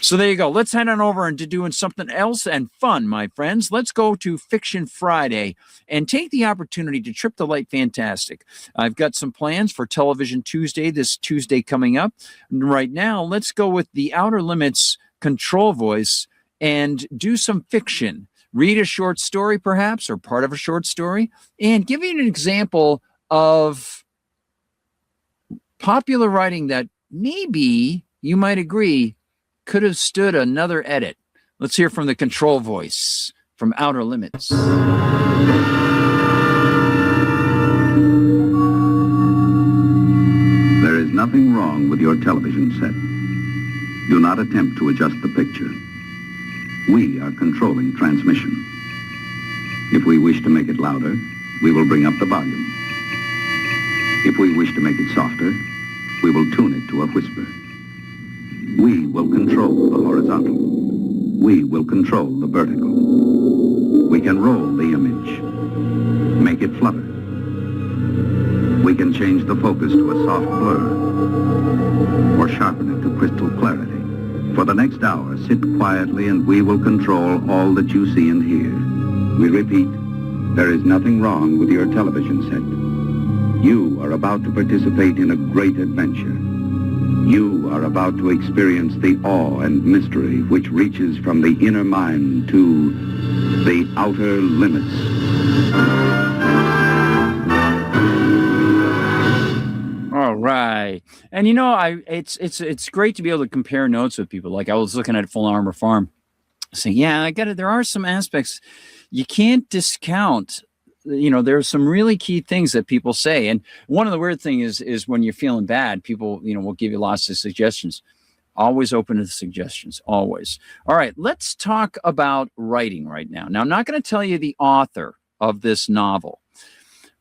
So there you go. Let's head on over into doing something else and fun, my friends. Let's go to Fiction Friday and take the opportunity to trip the light fantastic. I've got some plans for Television Tuesday, this Tuesday coming up. Right now, let's go with the Outer Limits control voice and do some fiction. Read a short story, perhaps, or part of a short story, and give you an example of popular writing that maybe you might agree could have stood another edit. Let's hear from the control voice from Outer Limits. There is nothing wrong with your television set. Do not attempt to adjust the picture. We are controlling transmission. If we wish to make it louder, we will bring up the volume. If we wish to make it softer, we will tune it to a whisper. We will control the horizontal. We will control the vertical. We can roll the image, make it flutter. We can change the focus to a soft blur, or sharpen it to crystal clarity. For the next hour, sit quietly and we will control all that you see and hear. We repeat, there is nothing wrong with your television set. You are about to participate in a great adventure. You are about to experience the awe and mystery which reaches from the inner mind to the outer limits. All right. And you know, it's great to be able to compare notes with people. Like I was looking at Full Armor Farm saying, yeah, I get it. There are some aspects you can't discount. You know, there's some really key things that people say. And one of the weird things is when you're feeling bad, people, you know, will give you lots of suggestions. Always open to the suggestions, always. All right, let's talk about writing right now. Now, I'm not going to tell you the author of this novel,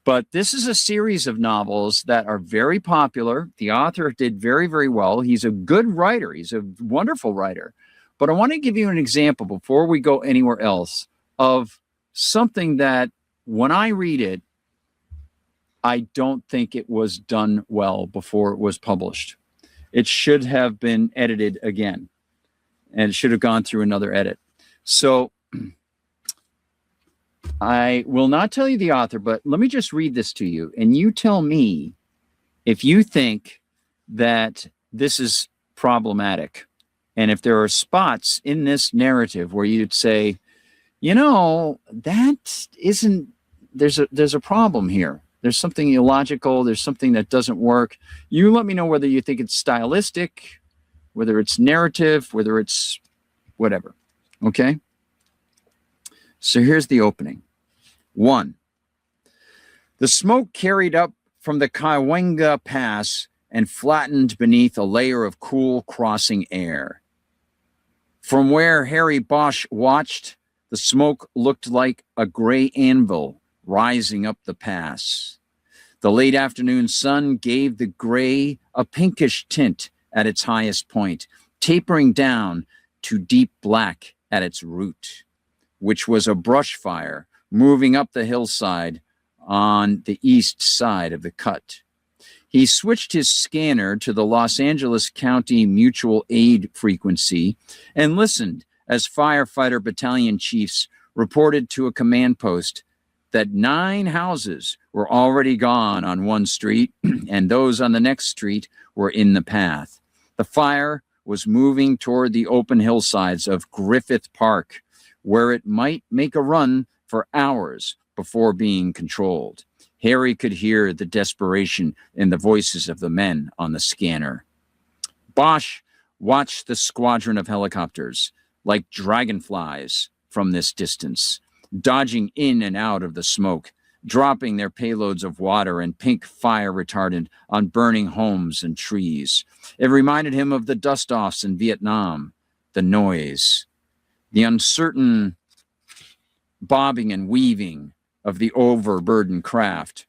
but this is a series of novels that are very popular. The author did very, very well. He's a good writer. He's a wonderful writer. But I want to give you an example before we go anywhere else of something that when I read it, I don't think it was done well before it was published. It should have been edited again, and it should have gone through another edit. So I will not tell you the author, but let me just read this to you, and you tell me if you think that this is problematic, and if there are spots in this narrative where you'd say, you know, that isn't, there's a problem here. There's something illogical. There's something that doesn't work. You let me know whether you think it's stylistic, whether it's narrative, whether it's whatever. Okay? So here's the opening. 1. The smoke carried up from the Kaiwenga Pass and flattened beneath a layer of cool crossing air. From where Harry Bosch watched, the smoke looked like a gray anvil rising up the pass. The late afternoon sun gave the gray a pinkish tint at its highest point, tapering down to deep black at its root, which was a brush fire moving up the hillside on the east side of the cut. He switched his scanner to the Los Angeles County Mutual Aid frequency and listened as firefighter battalion chiefs reported to a command post that 9 houses were already gone on one street and those on the next street were in the path. The fire was moving toward the open hillsides of Griffith Park, where it might make a run for hours before being controlled. Harry could hear the desperation in the voices of the men on the scanner. Bosch watched the squadron of helicopters like dragonflies from this distance, dodging in and out of the smoke, dropping their payloads of water and pink fire retardant on burning homes and trees. It reminded him of the dust-offs in Vietnam, the noise, the uncertain bobbing and weaving of the overburdened craft.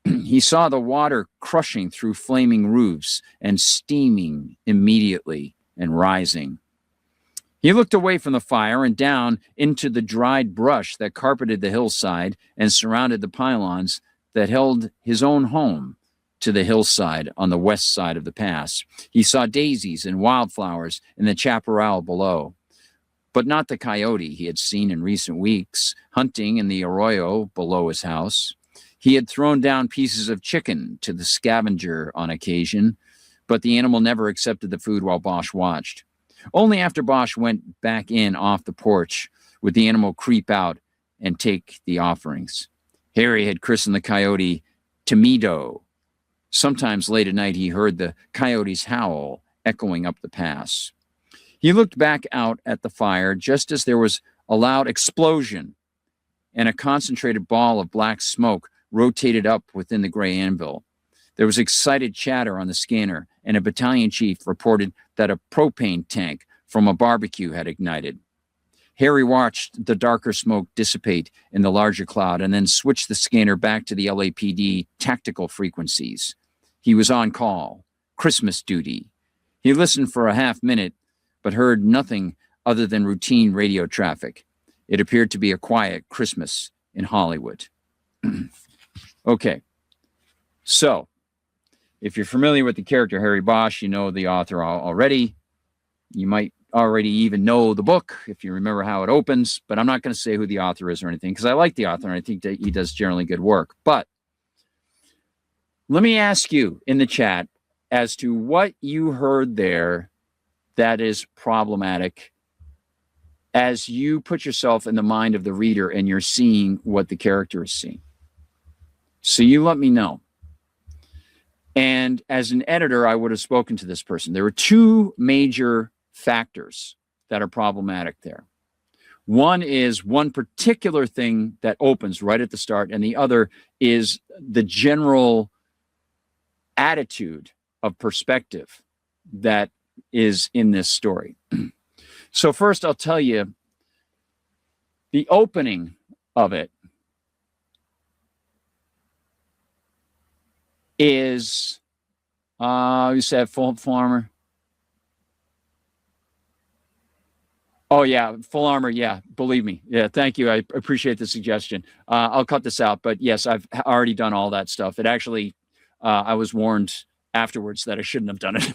He saw the water crushing through flaming roofs and steaming immediately and rising. He looked away from the fire and down into the dried brush that carpeted the hillside and surrounded the pylons that held his own home, to the hillside on the west side of the pass. He saw daisies and wildflowers in the chaparral below, but not the coyote he had seen in recent weeks, hunting in the arroyo below his house. He had thrown down pieces of chicken to the scavenger on occasion, but the animal never accepted the food while Bosch watched. Only after Bosch went back in off the porch would the animal creep out and take the offerings. Harry had christened the coyote Timido. Sometimes late at night he heard the coyote's howl echoing up the pass. He looked back out at the fire just as there was a loud explosion and a concentrated ball of black smoke rotated up within the gray anvil. There was excited chatter on the scanner, and a battalion chief reported that a propane tank from a barbecue had ignited. Harry watched the darker smoke dissipate in the larger cloud and then switched the scanner back to the LAPD tactical frequencies. He was on call, Christmas duty. He listened for a half minute, but heard nothing other than routine radio traffic. It appeared to be a quiet Christmas in Hollywood. Okay, so if you're familiar with the character Harry Bosch, you know the author already. You might already even know the book if you remember how it opens, but I'm not going to say who the author is or anything because I like the author and I think that he does generally good work. But let me ask you in the chat as to what you heard there that is problematic as you put yourself in the mind of the reader and you're seeing what the character is seeing. So you let me know. And as an editor, I would have spoken to this person. There were two major factors that are problematic there. One is one particular thing that opens right at the start, and the other is the general attitude of perspective that is in this story. So first, I'll tell you the opening of it is, you said full armor. Oh, yeah, full armor. Yeah, believe me. Yeah, thank you. I appreciate the suggestion. I'll cut this out. But yes, I've already done all that stuff. It actually, I was warned afterwards that I shouldn't have done it.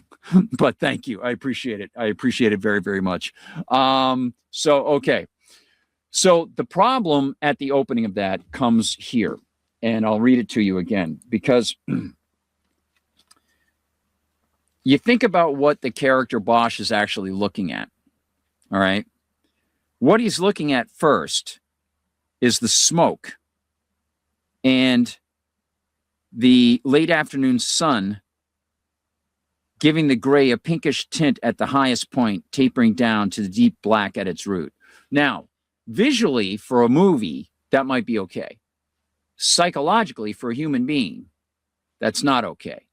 But thank you. I appreciate it. I appreciate it very, very much. Okay. So the problem at the opening of that comes here. And I'll read it to you again, because you think about what the character Bosch is actually looking at. All right. What he's looking at first is the smoke and the late afternoon sun giving the gray a pinkish tint at the highest point, tapering down to the deep black at its root. Now, visually for a movie, that might be okay. Psychologically, for a human being, that's not okay.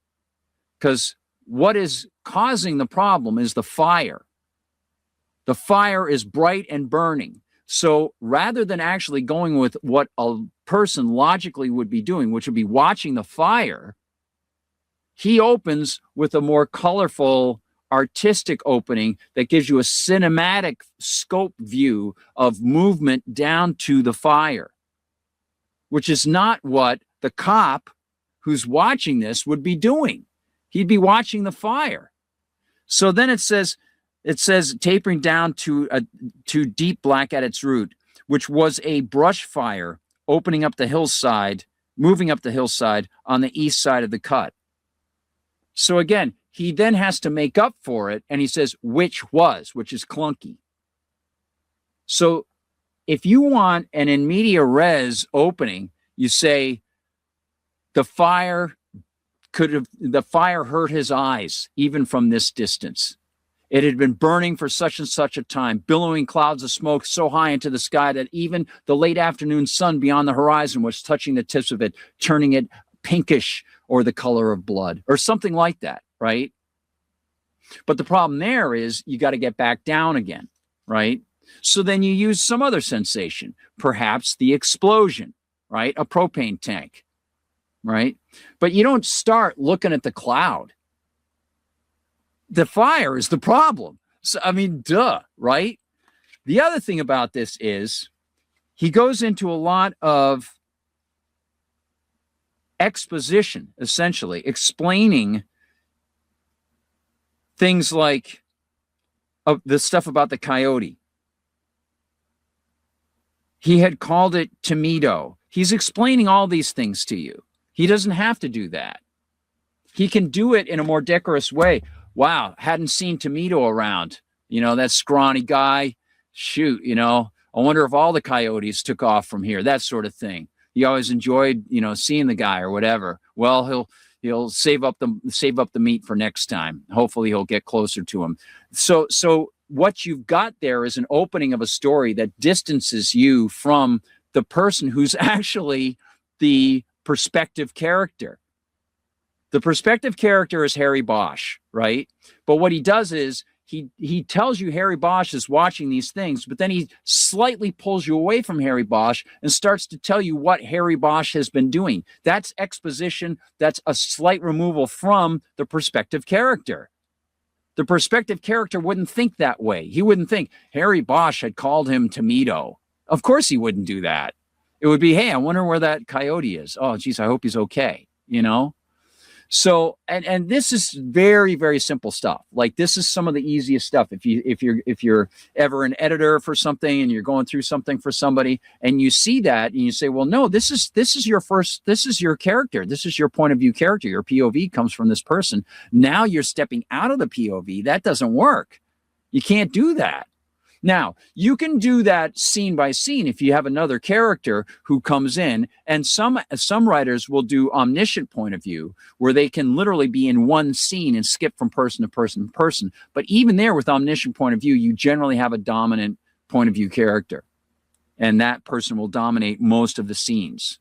Because what is causing the problem is the fire. The fire is bright and burning. So rather than actually going with what a person logically would be doing, which would be watching the fire, he opens with a more colorful, artistic opening that gives you a cinematic scope view of movement down to the fire, which is not what the cop who's watching this would be doing. He'd be watching the fire. So then it says tapering down to deep black at its root, which was a brush fire opening up the hillside, moving up the hillside on the east side of the cut. So again, he then has to make up for it, and he says, which is clunky. So if you want an in media res opening, you say the fire hurt his eyes, even from this distance. It had been burning for such and such a time, billowing clouds of smoke so high into the sky that even the late afternoon sun beyond the horizon was touching the tips of it, turning it pinkish or the color of blood or something like that, right? But the problem there is you got to get back down again, right? So then you use some other sensation, perhaps the explosion, right? A propane tank, right? But you don't start looking at the cloud. The fire is the problem. So, I mean, duh, right? The other thing about this is he goes into a lot of exposition, essentially, explaining things like the stuff about the coyote. He had called it Tomedo. He's explaining all these things to you. He doesn't have to do that. He can do it in a more decorous way. Wow, hadn't seen Tomedo around. You know, that scrawny guy. Shoot, you know, I wonder if all the coyotes took off from here, that sort of thing. He always enjoyed, you know, seeing the guy or whatever. Well, he'll save up the meat for next time. Hopefully he'll get closer to him. So what you've got there is an opening of a story that distances you from the person who's actually the perspective character. The perspective character is Harry Bosch, right? But what he does is he tells you Harry Bosch is watching these things, but then he slightly pulls you away from Harry Bosch and starts to tell you what Harry Bosch has been doing. That's exposition. That's a slight removal from the perspective character. The perspective character wouldn't think that way. He wouldn't think Harry Bosch had called him Tomedo. Of course he wouldn't do that. It would be, hey, I wonder where that coyote is. Oh, geez, I hope he's okay, you know? So, and this is very, very simple stuff. Like, this is some of the easiest stuff. If you're ever an editor for something and you're going through something for somebody and you see that and you say, well, no, this is your character. This is your point of view character. Your POV comes from this person. Now you're stepping out of the POV. That doesn't work. You can't do that. Now, you can do that scene by scene if you have another character who comes in, and some writers will do omniscient point of view, where they can literally be in one scene and skip from person to person to person. But even there, with omniscient point of view, you generally have a dominant point of view character, and that person will dominate most of the scenes.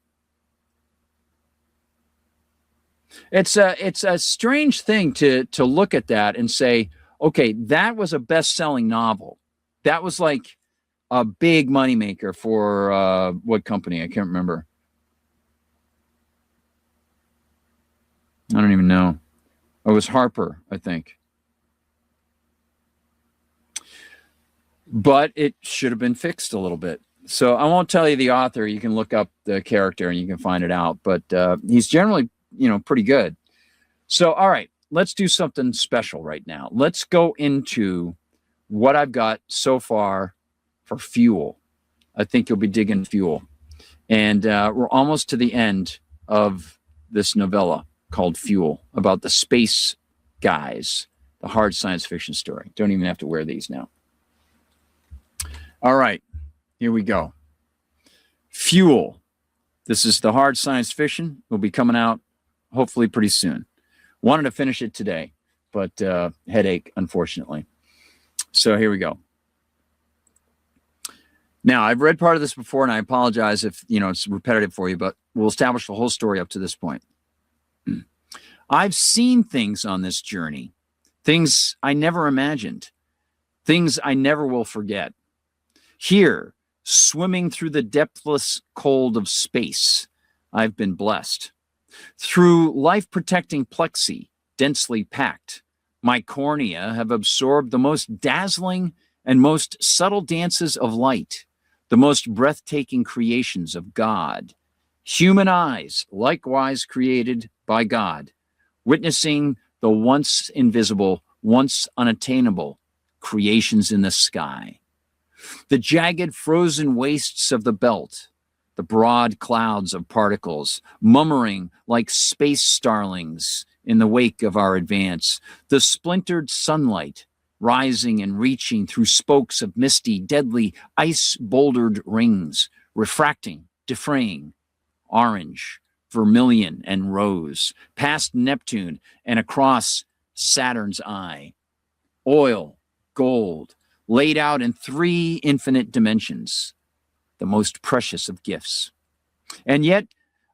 It's a strange thing to look at that and say, okay, that was a best-selling novel. That was like a big moneymaker for what company? I can't remember. I don't even know. It was Harper, I think. But it should have been fixed a little bit. So I won't tell you the author. You can look up the character and you can find it out. But he's generally, you know, pretty good. So, all right, let's do something special right now. Let's go into what I've got so far for Fuel. I think you'll be digging Fuel. And we're almost to the end of this novella called Fuel, about the space guys, the hard science fiction story. Don't even have to wear these now. All right, here we go. Fuel. This is the hard science fiction. Will be coming out hopefully pretty soon. Wanted to finish it today, but headache, unfortunately. So here we go. Now, I've read part of this before, and I apologize if, you know, it's repetitive for you, but we'll establish the whole story up to this point. I've seen things on this journey, things I never imagined, things I never will forget. Here, swimming through the depthless cold of space, I've been blessed. Through life-protecting plexi, densely packed, my cornea have absorbed the most dazzling and most subtle dances of light, the most breathtaking creations of God. Human eyes, likewise created by God, witnessing the once invisible, once unattainable creations in the sky. The jagged frozen wastes of the belt, the broad clouds of particles, murmuring like space starlings in the wake of our advance, the splintered sunlight rising and reaching through spokes of misty, deadly, ice-bouldered rings, refracting, defraying, orange, vermilion, and rose, past Neptune and across Saturn's eye. Oil, gold, laid out in 3 infinite dimensions, the most precious of gifts. And yet,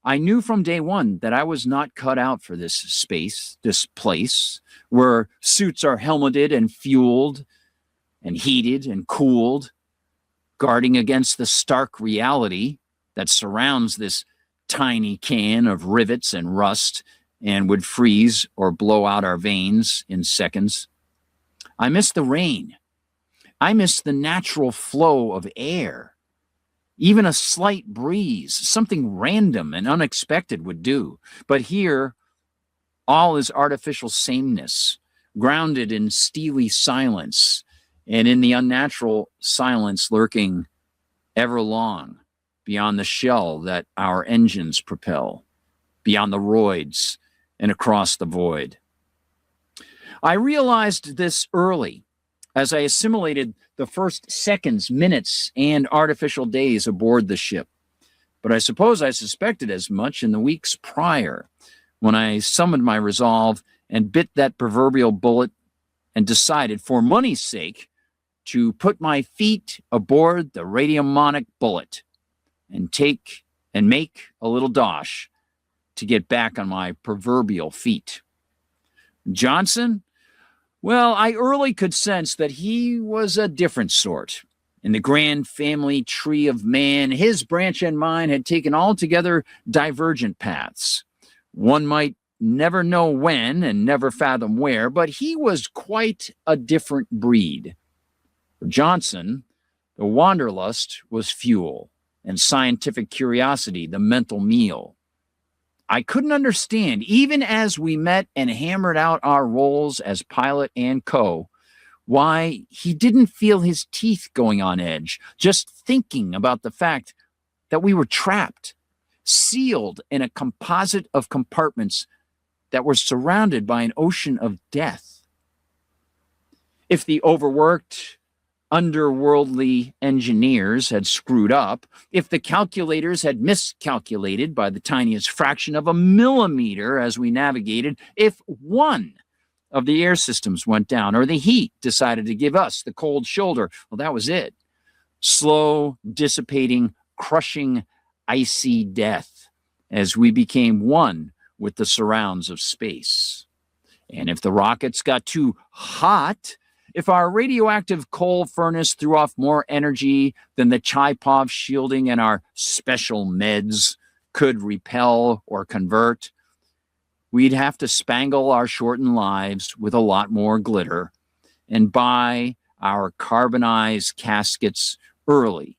I knew from day one that I was not cut out for this space, this place, where suits are helmeted and fueled and heated and cooled, guarding against the stark reality that surrounds this tiny can of rivets and rust and would freeze or blow out our veins in seconds. I miss the rain. I miss the natural flow of air. Even a slight breeze, something random and unexpected would do. But here, all is artificial sameness, grounded in steely silence and in the unnatural silence lurking ever long beyond the shell that our engines propel, beyond the roids and across the void. I realized this early as I assimilated the first seconds, minutes, and artificial days aboard the ship. But I suppose I suspected as much in the weeks prior, when I summoned my resolve and bit that proverbial bullet and decided, for money's sake, to put my feet aboard the radiomonic bullet and make a little dosh to get back on my proverbial feet. Johnson? Well, I early could sense that he was a different sort. In the grand family tree of man, his branch and mine had taken altogether divergent paths. One might never know when and never fathom where, but he was quite a different breed. For Johnson, the wanderlust was fuel, and scientific curiosity the mental meal. I couldn't understand, even as we met and hammered out our roles as pilot and co, why he didn't feel his teeth going on edge, just thinking about the fact that we were trapped, sealed in a composite of compartments that were surrounded by an ocean of death. If the overworked, underworldly engineers had screwed up, if the calculators had miscalculated by the tiniest fraction of a millimeter as we navigated, if one of the air systems went down or the heat decided to give us the cold shoulder, well, that was it. Slow, dissipating, crushing, icy death as we became one with the surrounds of space. And if the rockets got too hot, if our radioactive coal furnace threw off more energy than the Chaipov shielding and our special meds could repel or convert, we'd have to spangle our shortened lives with a lot more glitter and buy our carbonized caskets early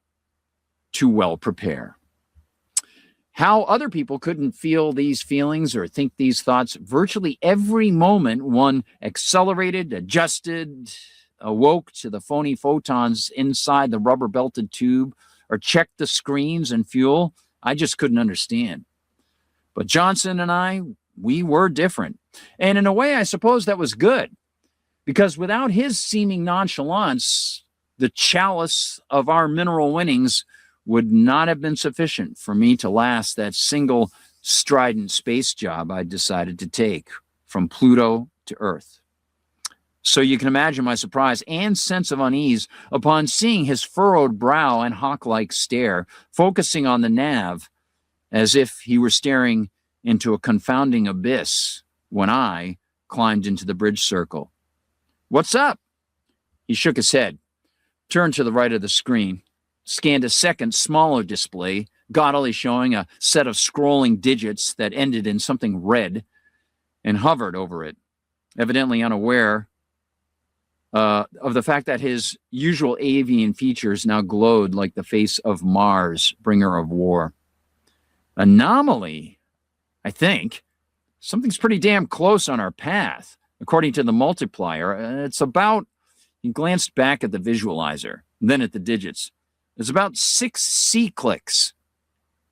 to well prepare. How other people couldn't feel these feelings or think these thoughts virtually every moment one accelerated, adjusted, awoke to the phony photons inside the rubber-belted tube or checked the screens and fuel, I just couldn't understand. But Johnson and I, we were different. And in a way, I suppose that was good, because without his seeming nonchalance, the chalice of our mineral winnings would not have been sufficient for me to last that single strident space job I decided to take from Pluto to Earth. So you can imagine my surprise and sense of unease upon seeing his furrowed brow and hawk-like stare, focusing on the nav as if he were staring into a confounding abyss when I climbed into the bridge circle. "What's up?" He shook his head, turned to the right of the screen, scanned a second, smaller display, gaudily showing a set of scrolling digits that ended in something red, and hovered over it, evidently unaware of the fact that his usual avian features now glowed like the face of Mars, bringer of war. Anomaly, I think. Something's pretty damn close on our path, according to the multiplier. It's about, he glanced back at the visualizer, then at the digits. It's about 6 C-clicks.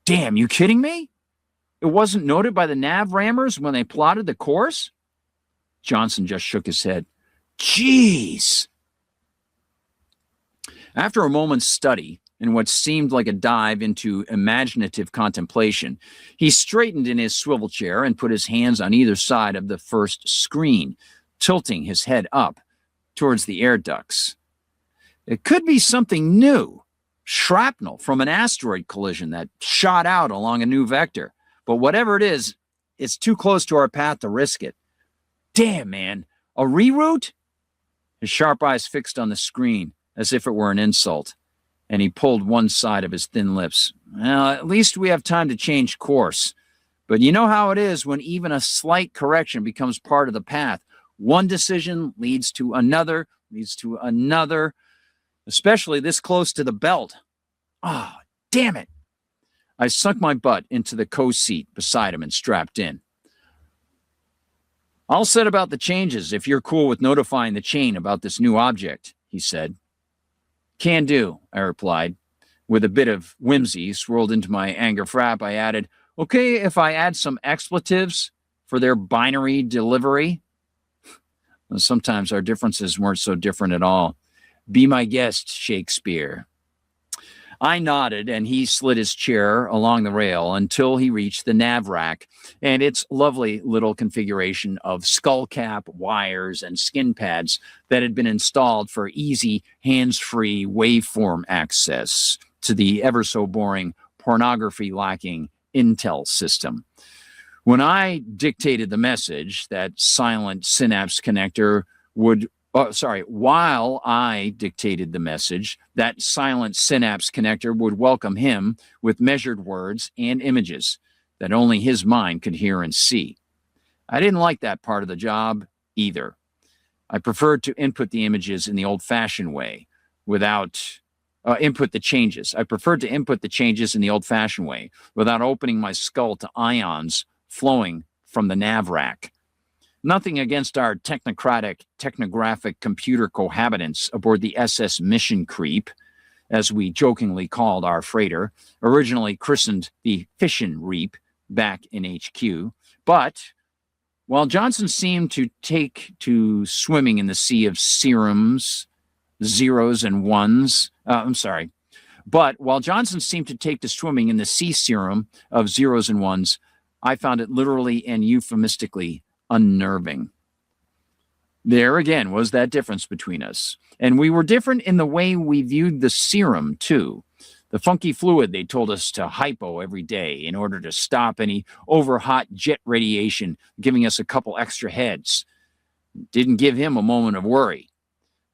Damn, you kidding me? It wasn't noted by the nav rammers when they plotted the course? Johnson just shook his head. Jeez. After a moment's study, in what seemed like a dive into imaginative contemplation, he straightened in his swivel chair and put his hands on either side of the first screen, tilting his head up towards the air ducts. It could be something new, shrapnel from an asteroid collision that shot out along a new vector. But whatever it is, it's too close to our path to risk it. Damn, man, a reroute? His sharp eyes fixed on the screen as if it were an insult, and he pulled one side of his thin lips. Well, at least we have time to change course. But you know how it is when even a slight correction becomes part of the path. One decision leads to another, especially this close to the belt. Oh, Damn it. I sunk my butt into the co-seat beside him and strapped in. I'll set about the changes if you're cool with notifying the chain about this new object, he said. Can do, I replied. With a bit of whimsy swirled into my anger frap, I added, okay, if I add some expletives for their binary delivery? Well, sometimes our differences weren't so different at all. Be my guest, Shakespeare. I nodded, and he slid his chair along the rail until he reached the nav rack and its lovely little configuration of skull cap, wires, and skin pads that had been installed for easy, hands-free waveform access to the ever-so-boring, pornography-lacking Intel system. When I dictated the message, that silent synapse connector would while I dictated the message, that silent synapse connector would welcome him with measured words and images that only his mind could hear and see. I didn't like that part of the job either. I preferred to input the images in the old-fashioned way without input the changes. I preferred to input the changes in the old-fashioned way without opening my skull to ions flowing from the nav rack. Nothing against our technographic computer cohabitants aboard the SS Mission Creep, as we jokingly called our freighter, originally christened the Fishin' Reap back in HQ. But while Johnson seemed to take to swimming in the sea of serums, zeros and ones, but while Johnson seemed to take to swimming in the sea serum of zeros and ones, I found it literally and euphemistically unnerving. There again was that difference between us. And we were different in the way we viewed the serum, too. The funky fluid they told us to hypo every day in order to stop any overhot jet radiation, giving us a couple extra heads. Didn't give him a moment of worry.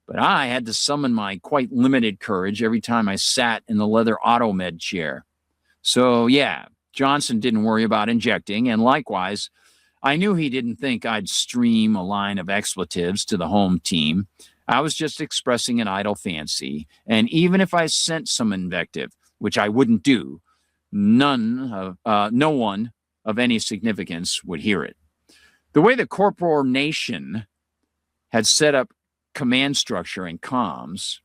But I had to summon my quite limited courage every time I sat in the leather automed chair. So, yeah, Johnson didn't worry about injecting, and likewise, I knew he didn't think I'd stream a line of expletives to the home team. I was just expressing an idle fancy, and even if I sent some invective, which I wouldn't do, no one of any significance would hear it. The way the corporation had set up command structure and comms,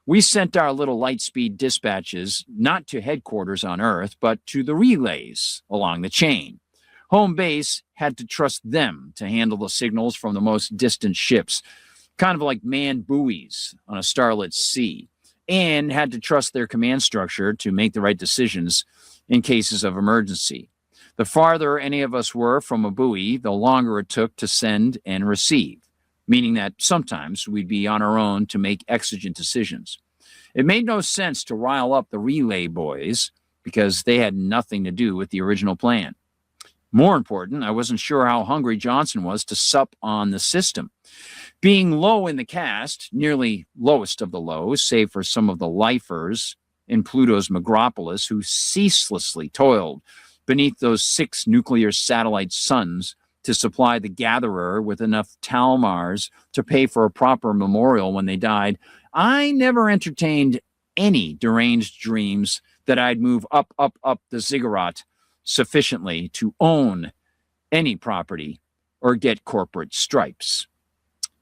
we sent our little light-speed dispatches not to headquarters on Earth, but to the relays along the chain. Home base had to trust them to handle the signals from the most distant ships, kind of like manned buoys on a starlit sea, and had to trust their command structure to make the right decisions in cases of emergency. The farther any of us were from a buoy, the longer it took to send and receive, meaning that sometimes we'd be on our own to make exigent decisions. It made no sense to rile up the relay boys because they had nothing to do with the original plan. More important, I wasn't sure how hungry Johnson was to sup on the system. Being low in the cast, nearly lowest of the low, save for some of the lifers in Pluto's megropolis who ceaselessly toiled beneath those 6 nuclear satellite suns to supply the gatherer with enough Talmars to pay for a proper memorial when they died, I never entertained any deranged dreams that I'd move up the ziggurat sufficiently to own any property or get corporate stripes.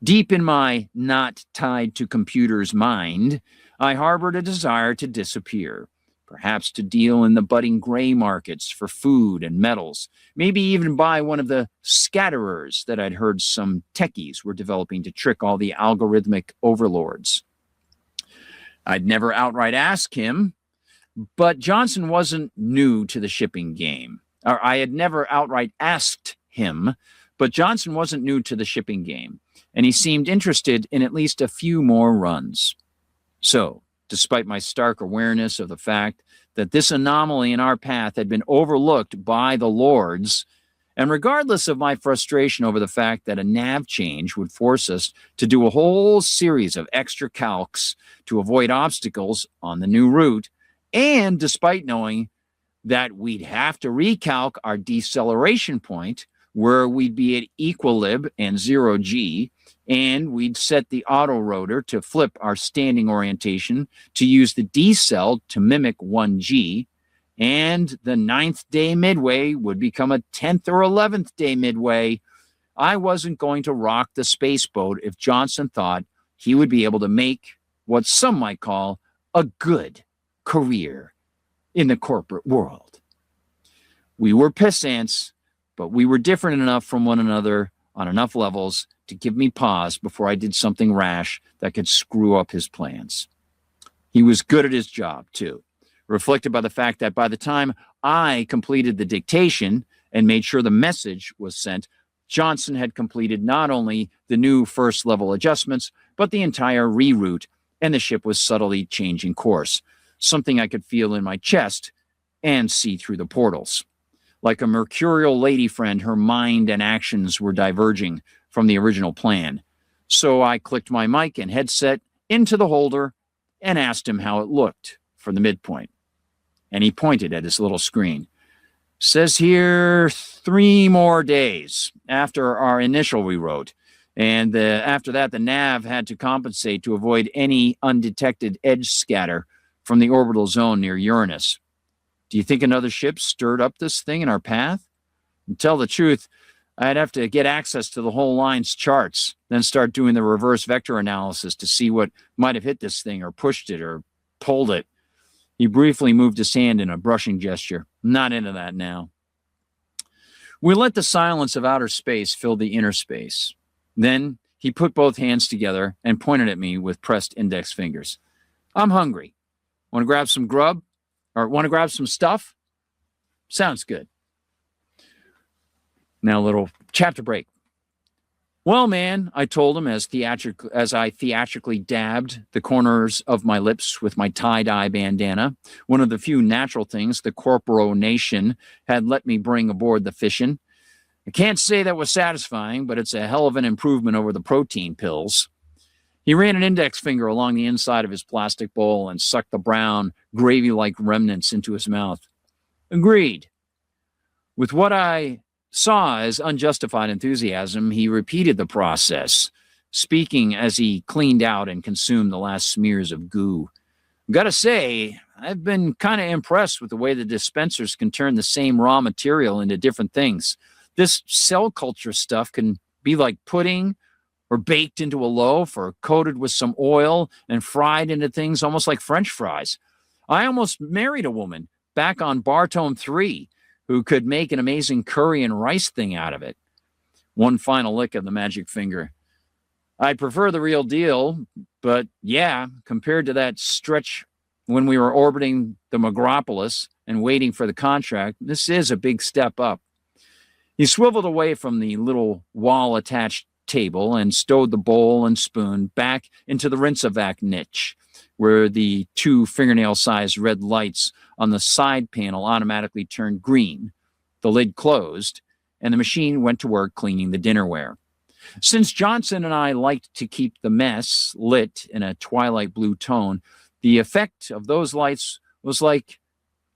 Deep in my not tied to computers mind, I harbored a desire to disappear, perhaps to deal in the budding gray markets for food and metals, maybe even buy one of the scatterers that I'd heard some techies were developing to trick all the algorithmic overlords. I'd never outright ask him, but Johnson wasn't new to the shipping game. Or I had never outright asked him, but Johnson wasn't new to the shipping game, and he seemed interested in at least a few more runs. So, despite my stark awareness of the fact that this anomaly in our path had been overlooked by the lords, and regardless of my frustration over the fact that a nav change would force us to do a whole series of extra calcs to avoid obstacles on the new route, and despite knowing that we'd have to recalc our deceleration point where we'd be at equilib and 0G, and we'd set the auto rotor to flip our standing orientation to use the decel to mimic 1G, and the 9th day midway would become a 10th or 11th day midway. I wasn't going to rock the space boat if Johnson thought he would be able to make what some might call a good career in the corporate world. We were pissants, but we were different enough from one another on enough levels to give me pause before I did something rash that could screw up his plans. He was good at his job, too, reflected by the fact that by the time I completed the dictation and made sure the message was sent, Johnson had completed not only the new first-level adjustments, but the entire reroute, and the ship was subtly changing course, something I could feel in my chest and see through the portals. Like a mercurial lady friend, her mind and actions were diverging from the original plan. So I clicked my mic and headset into the holder and asked him how it looked for the midpoint. And he pointed at his little screen. Says here 3 more days after our initial rewrote. And after that, the nav had to compensate to avoid any undetected edge scatter from the orbital zone near Uranus. Do you think another ship stirred up this thing in our path? And tell the truth, I'd have to get access to the whole line's charts, then start doing the reverse vector analysis to see what might have hit this thing or pushed it or pulled it. He briefly moved his hand in a brushing gesture. Not into that now. We let the silence of outer space fill the inner space. Then he put both hands together and pointed at me with pressed index fingers. I'm hungry. Want to grab some grub? Or want to grab some stuff? Sounds good. Now a little chapter break. Well, man, I told him as I theatrically dabbed the corners of my lips with my tie-dye bandana, one of the few natural things the Corporo Nation had let me bring aboard the Fission. I can't say that was satisfying, but it's a hell of an improvement over the protein pills. He ran an index finger along the inside of his plastic bowl and sucked the brown, gravy-like remnants into his mouth. Agreed. With what I saw as unjustified enthusiasm, he repeated the process, speaking as he cleaned out and consumed the last smears of goo. Gotta say, I've been kind of impressed with the way the dispensers can turn the same raw material into different things. This cell culture stuff can be like pudding or baked into a loaf or coated with some oil and fried into things almost like French fries. I almost married a woman back on Bartome 3 who could make an amazing curry and rice thing out of it. One final lick of the magic finger. I'd prefer the real deal, but yeah, compared to that stretch when we were orbiting the Megropolis and waiting for the contract, this is a big step up. He swiveled away from the little wall-attached table and stowed the bowl and spoon back into the rinse-a-vac niche, where the 2 fingernail-sized red lights on the side panel automatically turned green. The lid closed, and the machine went to work cleaning the dinnerware. Since Johnson and I liked to keep the mess lit in a twilight blue tone, the effect of those lights was like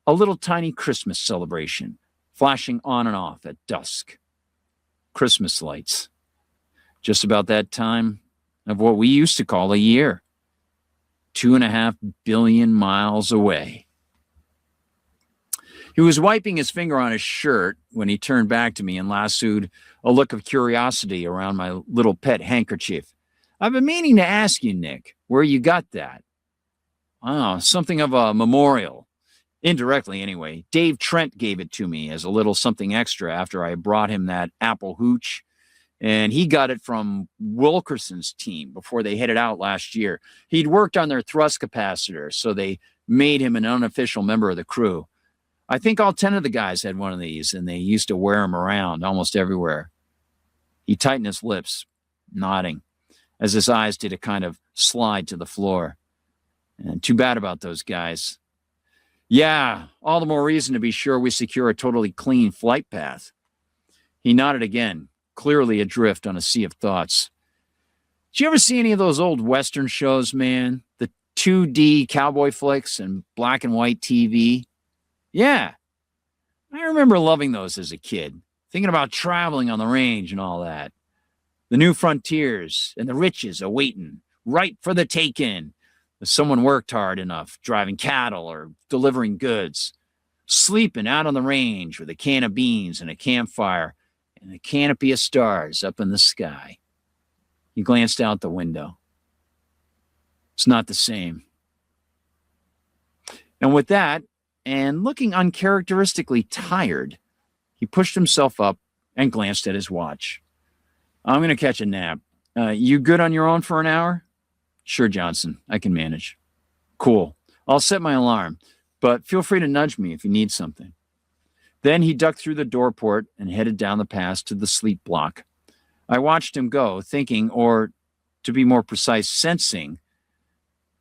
a little tiny Christmas celebration, flashing on and off at dusk. Christmas lights. Just about that time of what we used to call a year. 2.5 billion miles away. He was wiping his finger on his shirt when he turned back to me and lassoed a look of curiosity around my little pet handkerchief. I've been meaning to ask you, Nick, where you got that. Oh, something of a memorial. Indirectly, anyway. Dave Trent gave it to me as a little something extra after I brought him that apple hooch. And he got it from Wilkerson's team before they headed out last year. He'd worked on their thrust capacitor, so they made him an unofficial member of the crew. I think all 10 of the guys had one of these, and they used to wear them around almost everywhere. He tightened his lips, nodding, as his eyes did a kind of slide to the floor. And too bad about those guys. Yeah, all the more reason to be sure we secure a totally clean flight path. He nodded again, clearly adrift on a sea of thoughts. Did you ever see any of those old Western shows, man? The 2D cowboy flicks and black and white TV? Yeah. I remember loving those as a kid, thinking about traveling on the range and all that. The new frontiers and the riches awaiting, ripe for the taking. If someone worked hard enough, driving cattle or delivering goods, sleeping out on the range with a can of beans and a campfire and a canopy of stars up in the sky. He glanced out the window. It's not the same. And with that, and looking uncharacteristically tired, he pushed himself up and glanced at his watch. I'm going to catch a nap. You good on your own for an hour? Sure, Johnson. I can manage. Cool. I'll set my alarm, but feel free to nudge me if you need something. Then he ducked through the door port and headed down the pass to the sleep block. I watched him go, thinking, or to be more precise, sensing,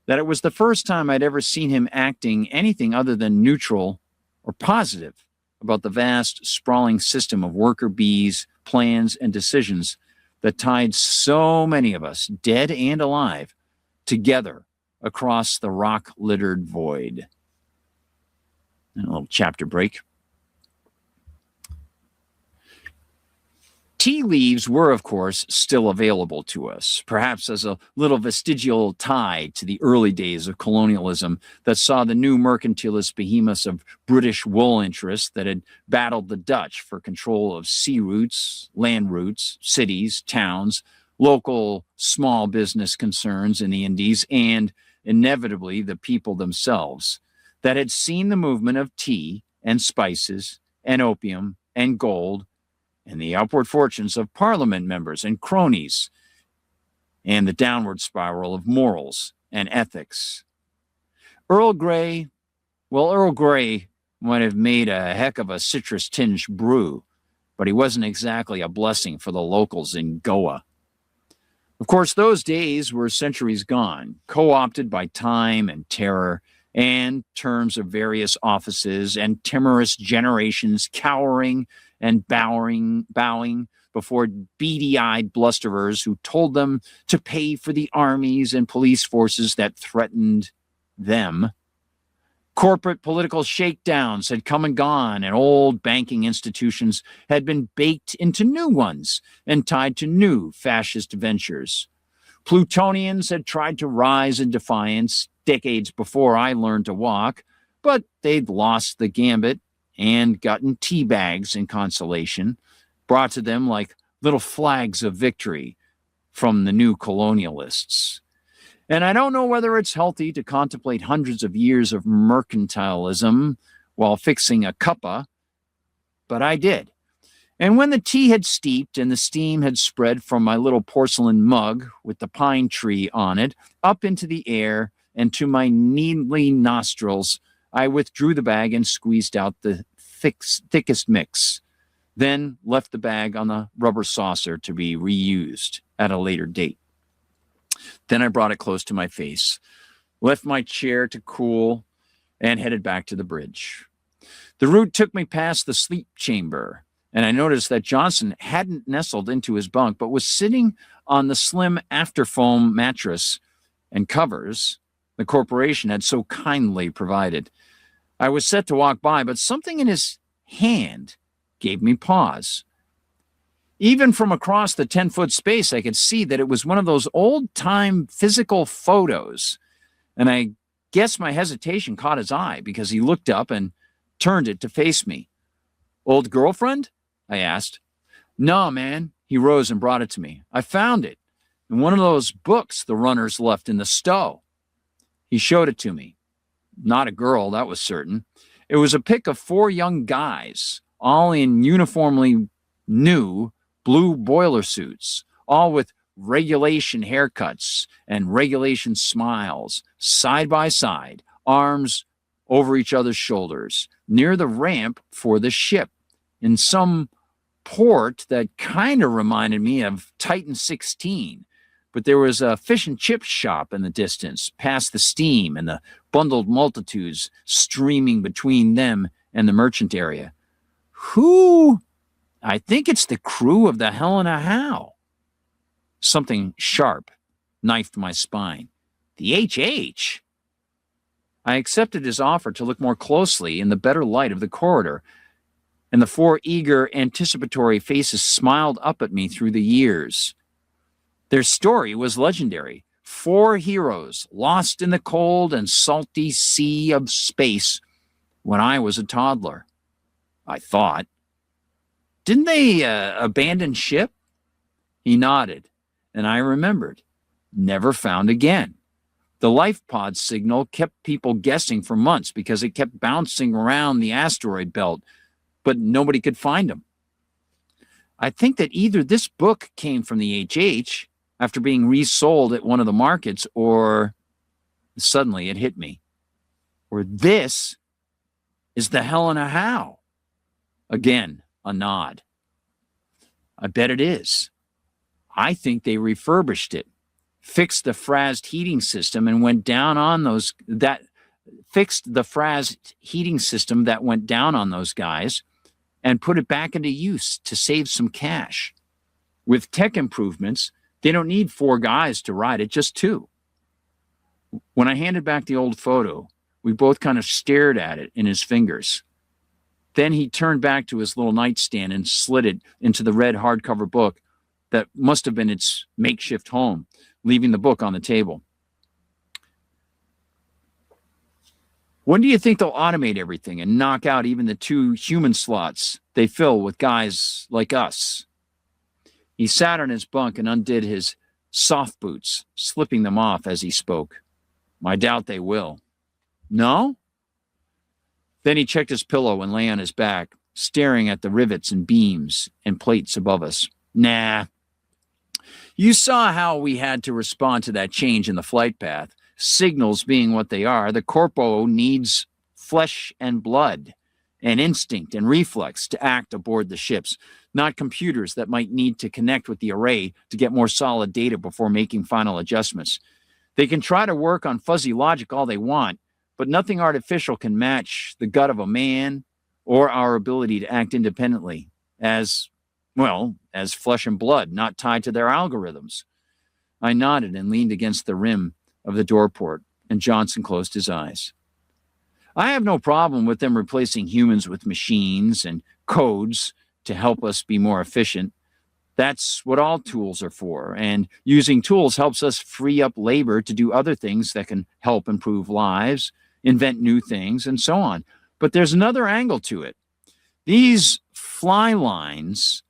that it was the first time I'd ever seen him acting anything other than neutral or positive about the vast, sprawling system of worker bees, plans, and decisions that tied so many of us, dead and alive, together across the rock-littered void. And a little chapter break. Tea leaves were, of course, still available to us, perhaps as a little vestigial tie to the early days of colonialism that saw the new mercantilist behemoths of British wool interests that had battled the Dutch for control of sea routes, land routes, cities, towns, local small business concerns in the Indies, and inevitably the people themselves, that had seen the movement of tea and spices and opium and gold and the upward fortunes of parliament members and cronies, and the downward spiral of morals and ethics. Earl Grey might have made a heck of a citrus-tinged brew, but he wasn't exactly a blessing for the locals in Goa. Of course, those days were centuries gone, co-opted by time and terror, and terms of various offices and timorous generations cowering and bowing before beady-eyed blusterers who told them to pay for the armies and police forces that threatened them. Corporate political shakedowns had come and gone, and old banking institutions had been baked into new ones and tied to new fascist ventures. Plutonians had tried to rise in defiance decades before I learned to walk, but they'd lost the gambit and gotten tea bags in consolation, brought to them like little flags of victory from the new colonialists. And I don't know whether it's healthy to contemplate hundreds of years of mercantilism while fixing a cuppa, but I did. And when the tea had steeped and the steam had spread from my little porcelain mug with the pine tree on it up into the air and to my needly nostrils, I withdrew the bag and squeezed out the thickest mix, then left the bag on the rubber saucer to be reused at a later date. Then I brought it close to my face, left my chair to cool, and headed back to the bridge. The route took me past the sleep chamber, and I noticed that Johnson hadn't nestled into his bunk, but was sitting on the slim afterfoam mattress and covers the corporation had so kindly provided. I was set to walk by, but something in his hand gave me pause. Even from across the 10-foot space, I could see that it was one of those old-time physical photos. And I guess my hesitation caught his eye because he looked up and turned it to face me. "Old girlfriend?" I asked. "No, man." He rose and brought it to me. "I found it in one of those books the runners left in the stow." He showed it to me. Not a girl, that was certain. It was a pic of 4 young guys, all in uniformly new blue boiler suits, all with regulation haircuts and regulation smiles, side by side, arms over each other's shoulders, near the ramp for the ship, in some port that kind of reminded me of Titan 16. But there was a fish and chip shop in the distance, past the steam and the bundled multitudes streaming between them and the merchant area. Who? I think it's the crew of the Helena Howe. Something sharp knifed my spine. The H.H.? I accepted his offer to look more closely in the better light of the corridor, and the 4 eager, anticipatory faces smiled up at me through the years. Their story was legendary. 4 heroes lost in the cold and salty sea of space when I was a toddler, I thought. Didn't they abandon ship? He nodded, and I remembered. Never found again. The life pod signal kept people guessing for months because it kept bouncing around the asteroid belt, but nobody could find them. I think that either this book came from the HH after being resold at one of the markets, or suddenly it hit me, or this is the hell in a how. Again, a nod. I bet it is. I think they refurbished it, fixed the frazzed heating system and went down on those that fixed the frazzed heating system that went down on those guys and put it back into use to save some cash. With tech improvements, they don't need 4 guys to ride it, just 2. When I handed back the old photo, we both kind of stared at it in his fingers. Then he turned back to his little nightstand and slid it into the red hardcover book that must have been its makeshift home, leaving the book on the table. When do you think they'll automate everything and knock out even the 2 human slots they fill with guys like us? He sat on his bunk and undid his soft boots, slipping them off as he spoke. I doubt they will. No? Then he checked his pillow and lay on his back, staring at the rivets and beams and plates above us. Nah. You saw how we had to respond to that change in the flight path. Signals being what they are, the corpo needs flesh and blood, and instinct and reflex to act aboard the ships, not computers that might need to connect with the array to get more solid data before making final adjustments. They can try to work on fuzzy logic all they want, but nothing artificial can match the gut of a man or our ability to act independently as flesh and blood, not tied to their algorithms. I nodded and leaned against the rim of the door port, and Johnson closed his eyes. I have no problem with them replacing humans with machines and codes to help us be more efficient. That's what all tools are for, and using tools helps us free up labor to do other things that can help improve lives, invent new things, and so on. But there's another angle to it. These fly lines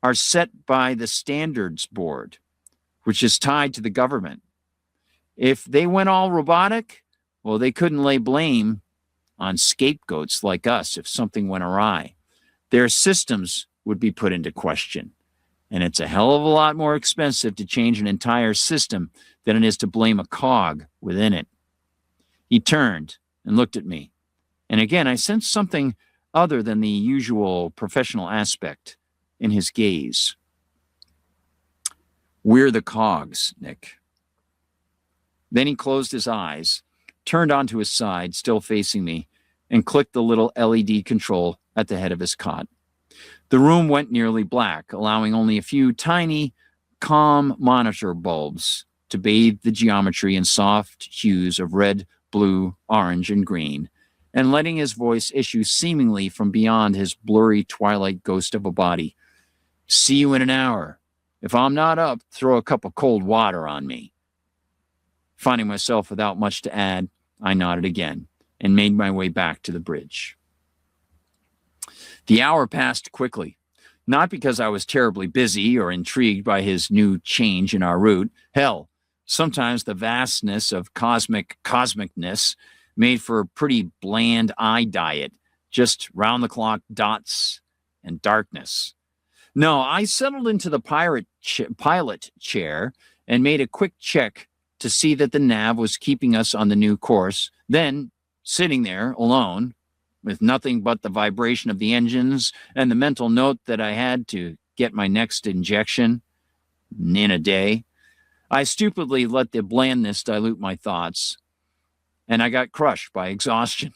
are set by the Standards Board, which is tied to the government. If they went all robotic, well, they couldn't lay blame on scapegoats like us if something went awry. Their systems would be put into question. And it's a hell of a lot more expensive to change an entire system than it is to blame a cog within it. He turned and looked at me. And again, I sensed something other than the usual professional aspect in his gaze. We're the cogs, Nick. Then he closed his eyes, turned onto his side, still facing me, and clicked the little LED control at the head of his cot. The room went nearly black, allowing only a few tiny, calm monitor bulbs to bathe the geometry in soft hues of red, blue, orange, and green, and letting his voice issue seemingly from beyond his blurry twilight ghost of a body. See you in an hour. If I'm not up, throw a cup of cold water on me. Finding myself without much to add, I nodded again and made my way back to the bridge. The hour passed quickly, not because I was terribly busy or intrigued by his new change in our route. Hell, sometimes the vastness of cosmicness made for a pretty bland eye diet, just round-the-clock dots and darkness. No, I settled into the pilot chair and made a quick check to see that the nav was keeping us on the new course. Then, sitting there alone, with nothing but the vibration of the engines and the mental note that I had to get my next injection in a day, I stupidly let the blandness dilute my thoughts, and I got crushed by exhaustion.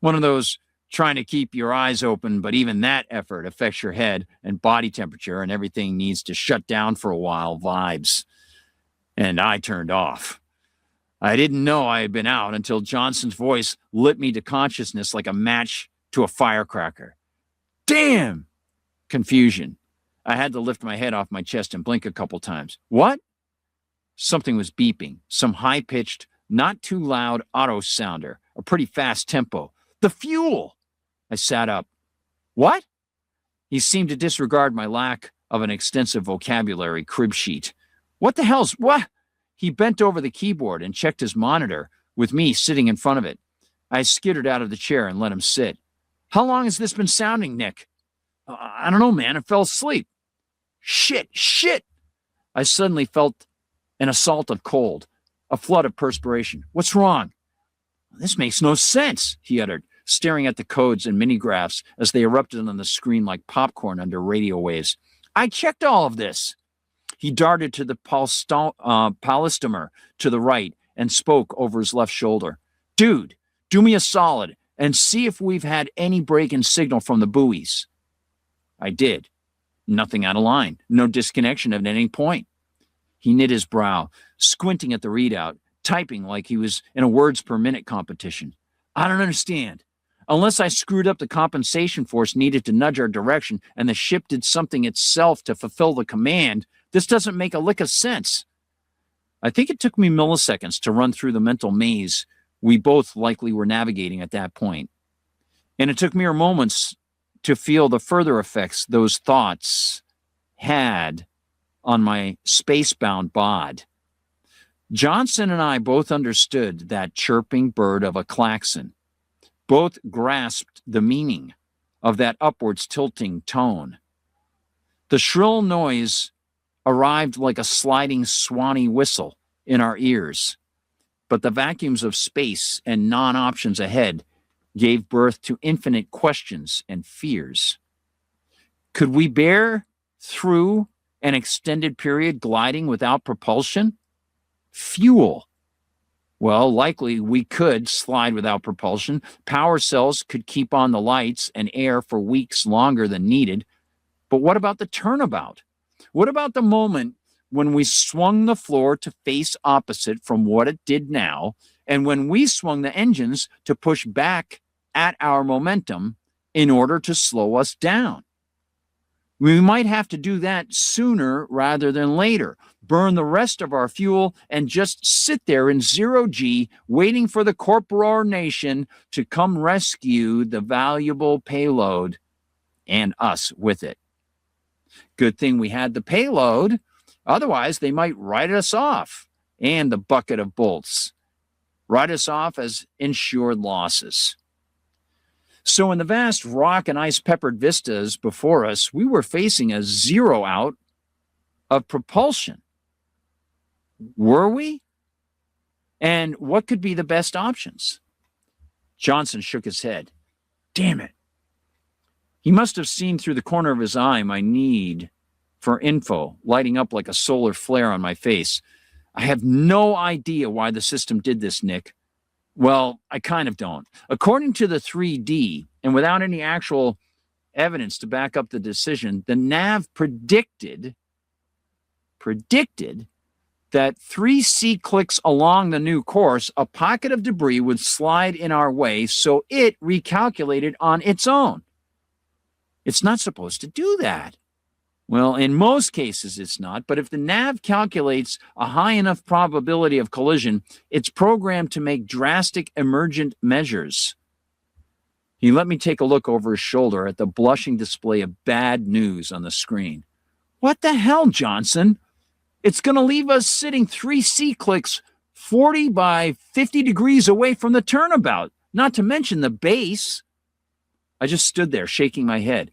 One of those trying to keep your eyes open, but even that effort affects your head and body temperature, and everything needs to shut down for a while vibes. And I turned off. I didn't know I had been out until Johnson's voice lit me to consciousness like a match to a firecracker. Damn! Confusion. I had to lift my head off my chest and blink a couple times. What? Something was beeping. Some high-pitched, not too loud auto sounder. A pretty fast tempo. The fuel! I sat up. What? He seemed to disregard my lack of an extensive vocabulary crib sheet. What the hell's what? He bent over the keyboard and checked his monitor, with me sitting in front of it. I skittered out of the chair and let him sit. How long has this been sounding, Nick? I don't know, man. I fell asleep. Shit. I suddenly felt an assault of cold, a flood of perspiration. What's wrong? This makes no sense, he uttered, staring at the codes and mini-graphs as they erupted on the screen like popcorn under radio waves. I checked all of this. He darted to the polystomer to the right and spoke over his left shoulder. Dude, do me a solid and see if we've had any break in signal from the buoys. I did. Nothing out of line. No disconnection at any point. He knit his brow, squinting at the readout, typing like he was in a words per minute competition. I don't understand. Unless I screwed up the compensation force needed to nudge our direction and the ship did something itself to fulfill the command, this doesn't make a lick of sense. I think it took me milliseconds to run through the mental maze we both likely were navigating at that point. And it took mere moments to feel the further effects those thoughts had on my space-bound bod. Johnson and I both understood that chirping bird of a klaxon. Both grasped the meaning of that upwards tilting tone. The shrill noise arrived like a sliding swanny whistle in our ears, but the vacuums of space and non-options ahead gave birth to infinite questions and fears. Could we bear through an extended period gliding without propulsion? Fuel. Well, likely we could slide without propulsion. Power cells could keep on the lights and air for weeks longer than needed. But what about the turnabout? What about the moment when we swung the floor to face opposite from what it did now, and when we swung the engines to push back at our momentum in order to slow us down? We might have to do that sooner rather than later, burn the rest of our fuel, and just sit there in zero-G waiting for the corporal nation to come rescue the valuable payload and us with it. Good thing we had the payload. Otherwise, they might write us off and the bucket of bolts. Write us off as insured losses. So in the vast rock and ice-peppered vistas before us, we were facing a zero out of propulsion. Were we? And what could be the best options? Johnson shook his head. Damn it. He must have seen through the corner of his eye my need for info, lighting up like a solar flare on my face. I have no idea why the system did this, Nick. Well, I kind of don't. According to the 3D, and without any actual evidence to back up the decision, the nav predicted that 3 clicks along the new course, a pocket of debris would slide in our way, so it recalculated on its own. It's not supposed to do that. Well, in most cases it's not, but if the nav calculates a high enough probability of collision, it's programmed to make drastic emergent measures. He let me take a look over his shoulder at the blushing display of bad news on the screen. What the hell, Johnson? It's going to leave us sitting 3 clicks 40 by 50 degrees away from the turnabout, not to mention the base. I just stood there shaking my head.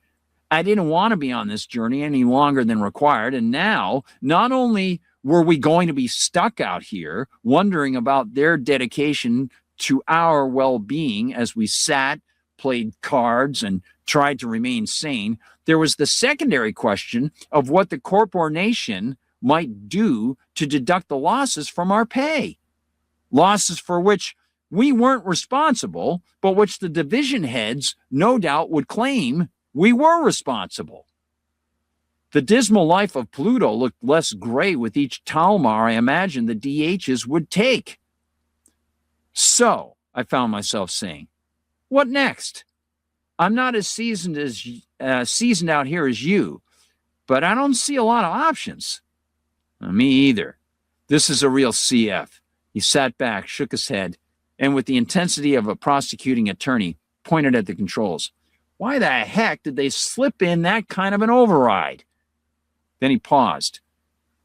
I didn't want to be on this journey any longer than required, and now, not only were we going to be stuck out here, wondering about their dedication to our well-being as we sat, played cards, and tried to remain sane, there was the secondary question of what the corporation might do to deduct the losses from our pay. Losses for which we weren't responsible, but which the division heads no doubt would claim we were responsible. The dismal life of Pluto looked less gray with each Talmar I imagined the DHs would take. So, I found myself saying, what next? I'm not as seasoned out here as you, but I don't see a lot of options. Me either. This is a real CF. He sat back, shook his head, and with the intensity of a prosecuting attorney, pointed at the controls. Why the heck did they slip in that kind of an override? Then he paused,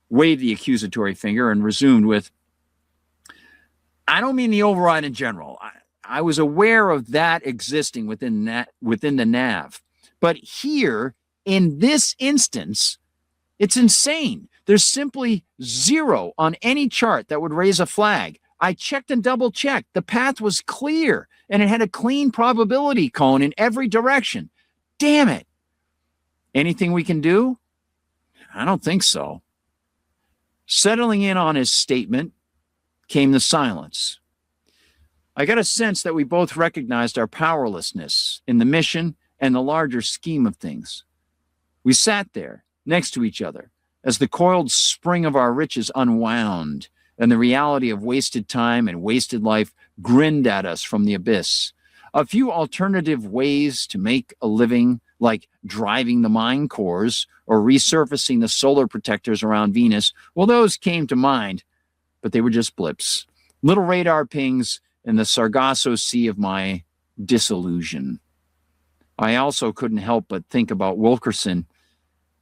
waved the accusatory finger, and resumed with, I don't mean the override in general. I was aware of that existing within the nav. But here, in this instance, it's insane. There's simply zero on any chart that would raise a flag. I checked and double checked. The path was clear, and it had a clean probability cone in every direction. Damn it. Anything we can do? I don't think so. Settling in on his statement came the silence. I got a sense that we both recognized our powerlessness in the mission and the larger scheme of things. We sat there next to each other as the coiled spring of our riches unwound and the reality of wasted time and wasted life grinned at us from the abyss. A few alternative ways to make a living, like driving the mine cores or resurfacing the solar protectors around Venus, well, those came to mind, but they were just blips. Little radar pings in the Sargasso Sea of my disillusion. I also couldn't help but think about Wilkerson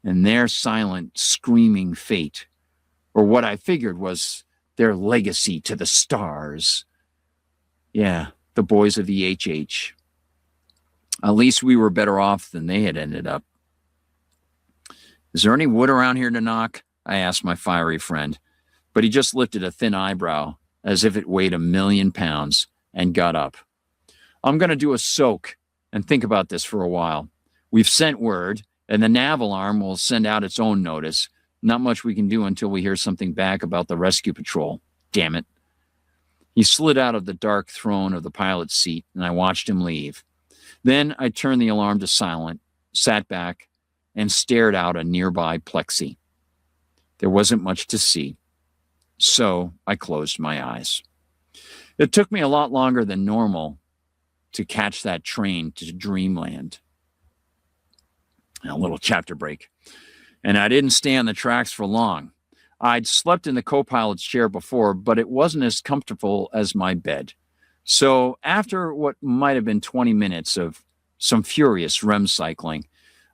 and their silent, screaming fate, or what I figured was their legacy to the stars. Yeah, the boys of the HH. At least we were better off than they had ended up. Is there any wood around here to knock? I asked my fiery friend, but he just lifted a thin eyebrow as if it weighed 1,000,000 pounds and got up. I'm going to do a soak and think about this for a while. We've sent word, and the nav alarm will send out its own notice. Not much we can do until we hear something back about the rescue patrol. Damn it. He slid out of the dark throne of the pilot's seat, and I watched him leave. Then I turned the alarm to silent, sat back, and stared out a nearby plexi. There wasn't much to see, so I closed my eyes. It took me a lot longer than normal to catch that train to dreamland. A little chapter break. And I didn't stay on the tracks for long. I'd slept in the co-pilot's chair before, but it wasn't as comfortable as my bed. So after what might have been 20 minutes of some furious REM cycling,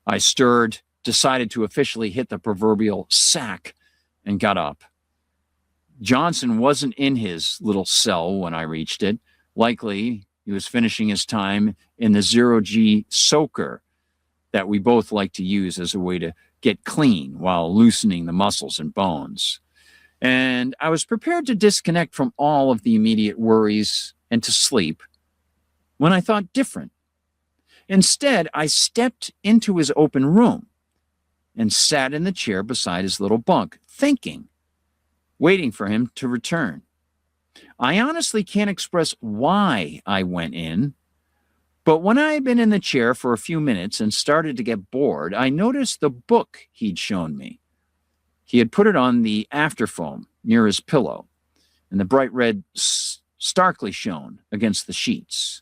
I stirred, decided to officially hit the proverbial sack, and got up. Johnson wasn't in his little cell when I reached it. Likely, he was finishing his time in the zero-G soaker that we both like to use as a way to get clean while loosening the muscles and bones. And I was prepared to disconnect from all of the immediate worries and to sleep when I thought different. Instead, I stepped into his open room and sat in the chair beside his little bunk, thinking, waiting for him to return. I honestly can't express why I went in, but when I had been in the chair for a few minutes and started to get bored, I noticed the book he'd shown me. He had put it on the afterfoam near his pillow, and the bright red starkly shone against the sheets.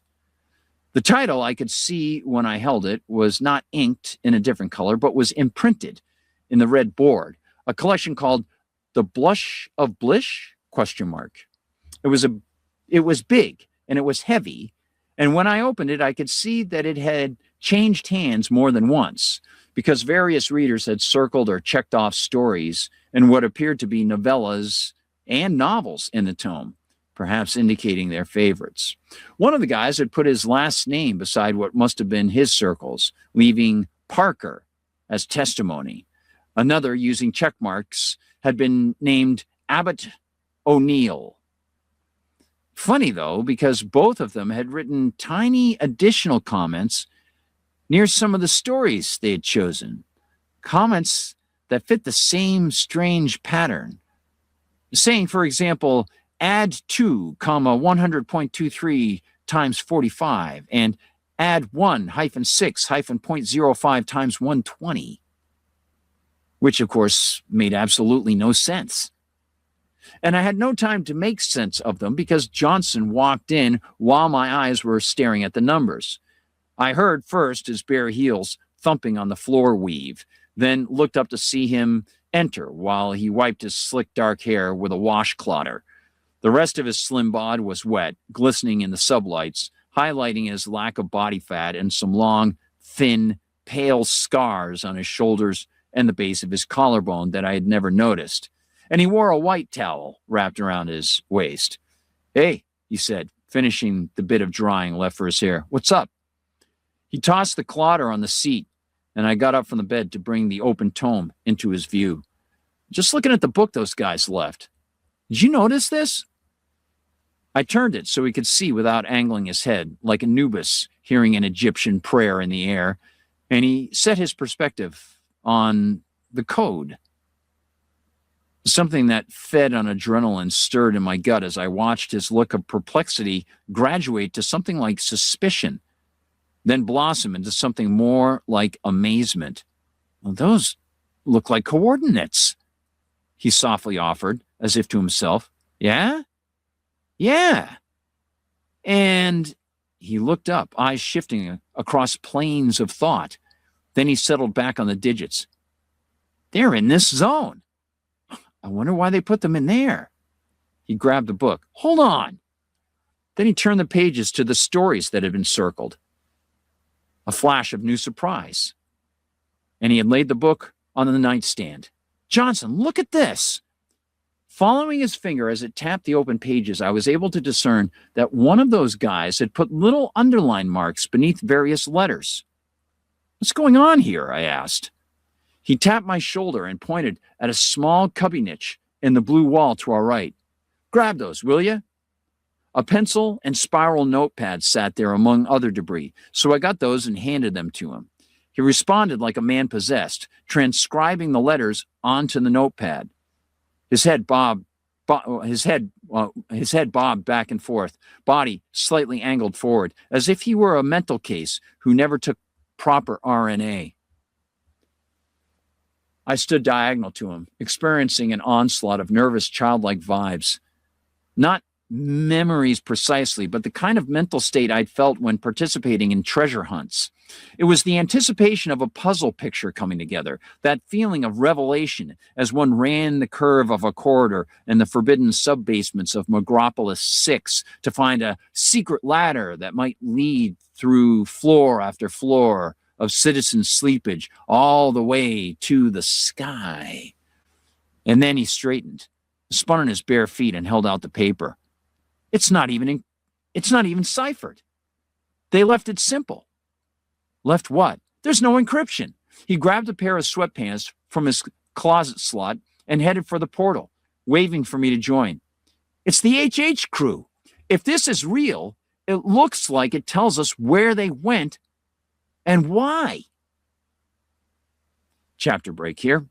The title, I could see when I held it, was not inked in a different color, but was imprinted in the red board, a collection called The Blush of Blish? ? It was big, and it was heavy, and when I opened it, I could see that it had changed hands more than once, because various readers had circled or checked off stories and what appeared to be novellas and novels in the tome, perhaps indicating their favorites. One of the guys had put his last name beside what must have been his circles, leaving Parker as testimony. Another, using check marks, had been named Abbott O'Neill. Funny, though, because both of them had written tiny additional comments near some of the stories they had chosen, comments that fit the same strange pattern. Saying, for example, add 2, 100.23 times 45, and add 1-6-0.05 times 120, which, of course, made absolutely no sense. And I had no time to make sense of them because Johnson walked in while my eyes were staring at the numbers. I heard first his bare heels thumping on the floor weave, then looked up to see him enter while he wiped his slick dark hair with a washclotter. The rest of his slim bod was wet, glistening in the sublights, highlighting his lack of body fat and some long, thin, pale scars on his shoulders and the base of his collarbone that I had never noticed. And he wore a white towel wrapped around his waist. "Hey," he said, finishing the bit of drying left for his hair. "What's up?" He tossed the clotter on the seat, and I got up from the bed to bring the open tome into his view. "Just looking at the book those guys left. Did you notice this?" I turned it so he could see without angling his head, like Anubis hearing an Egyptian prayer in the air, and he set his perspective on the code. Something that fed on adrenaline stirred in my gut as I watched his look of perplexity graduate to something like suspicion, then blossom into something more like amazement. "Well, those look like coordinates," he softly offered, as if to himself. "Yeah? Yeah." And he looked up, eyes shifting across planes of thought. Then he settled back on the digits. "They're in this zone. I wonder why they put them in there." He grabbed the book. "Hold on." Then he turned the pages to the stories that had been circled. A flash of new surprise. And he had laid the book on the nightstand. "Johnson, look at this." Following his finger as it tapped the open pages, I was able to discern that one of those guys had put little underline marks beneath various letters. "What's going on here?" I asked. He tapped my shoulder and pointed at a small cubby niche in the blue wall to our right. "Grab those, will you?" A pencil and spiral notepad sat there among other debris, so I got those and handed them to him. He responded like a man possessed, transcribing the letters onto the notepad. His head bobbed back and forth, body slightly angled forward, as if he were a mental case who never took proper RNA. I stood diagonal to him, experiencing an onslaught of nervous, childlike vibes. Not memories precisely, but the kind of mental state I'd felt when participating in treasure hunts. It was the anticipation of a puzzle picture coming together, that feeling of revelation as one ran the curve of a corridor in the forbidden sub-basements of Megropolis 6 to find a secret ladder that might lead through floor after floor of citizen sleepage all the way to the sky. And then he straightened, spun on his bare feet, and held out the paper. It's not even ciphered. They left it simple. Left what? There's no encryption. He grabbed a pair of sweatpants from his closet slot and headed for the portal, waving for me to join. It's the HH crew. If this is real, it looks like it tells us where they went and why. Chapter break here.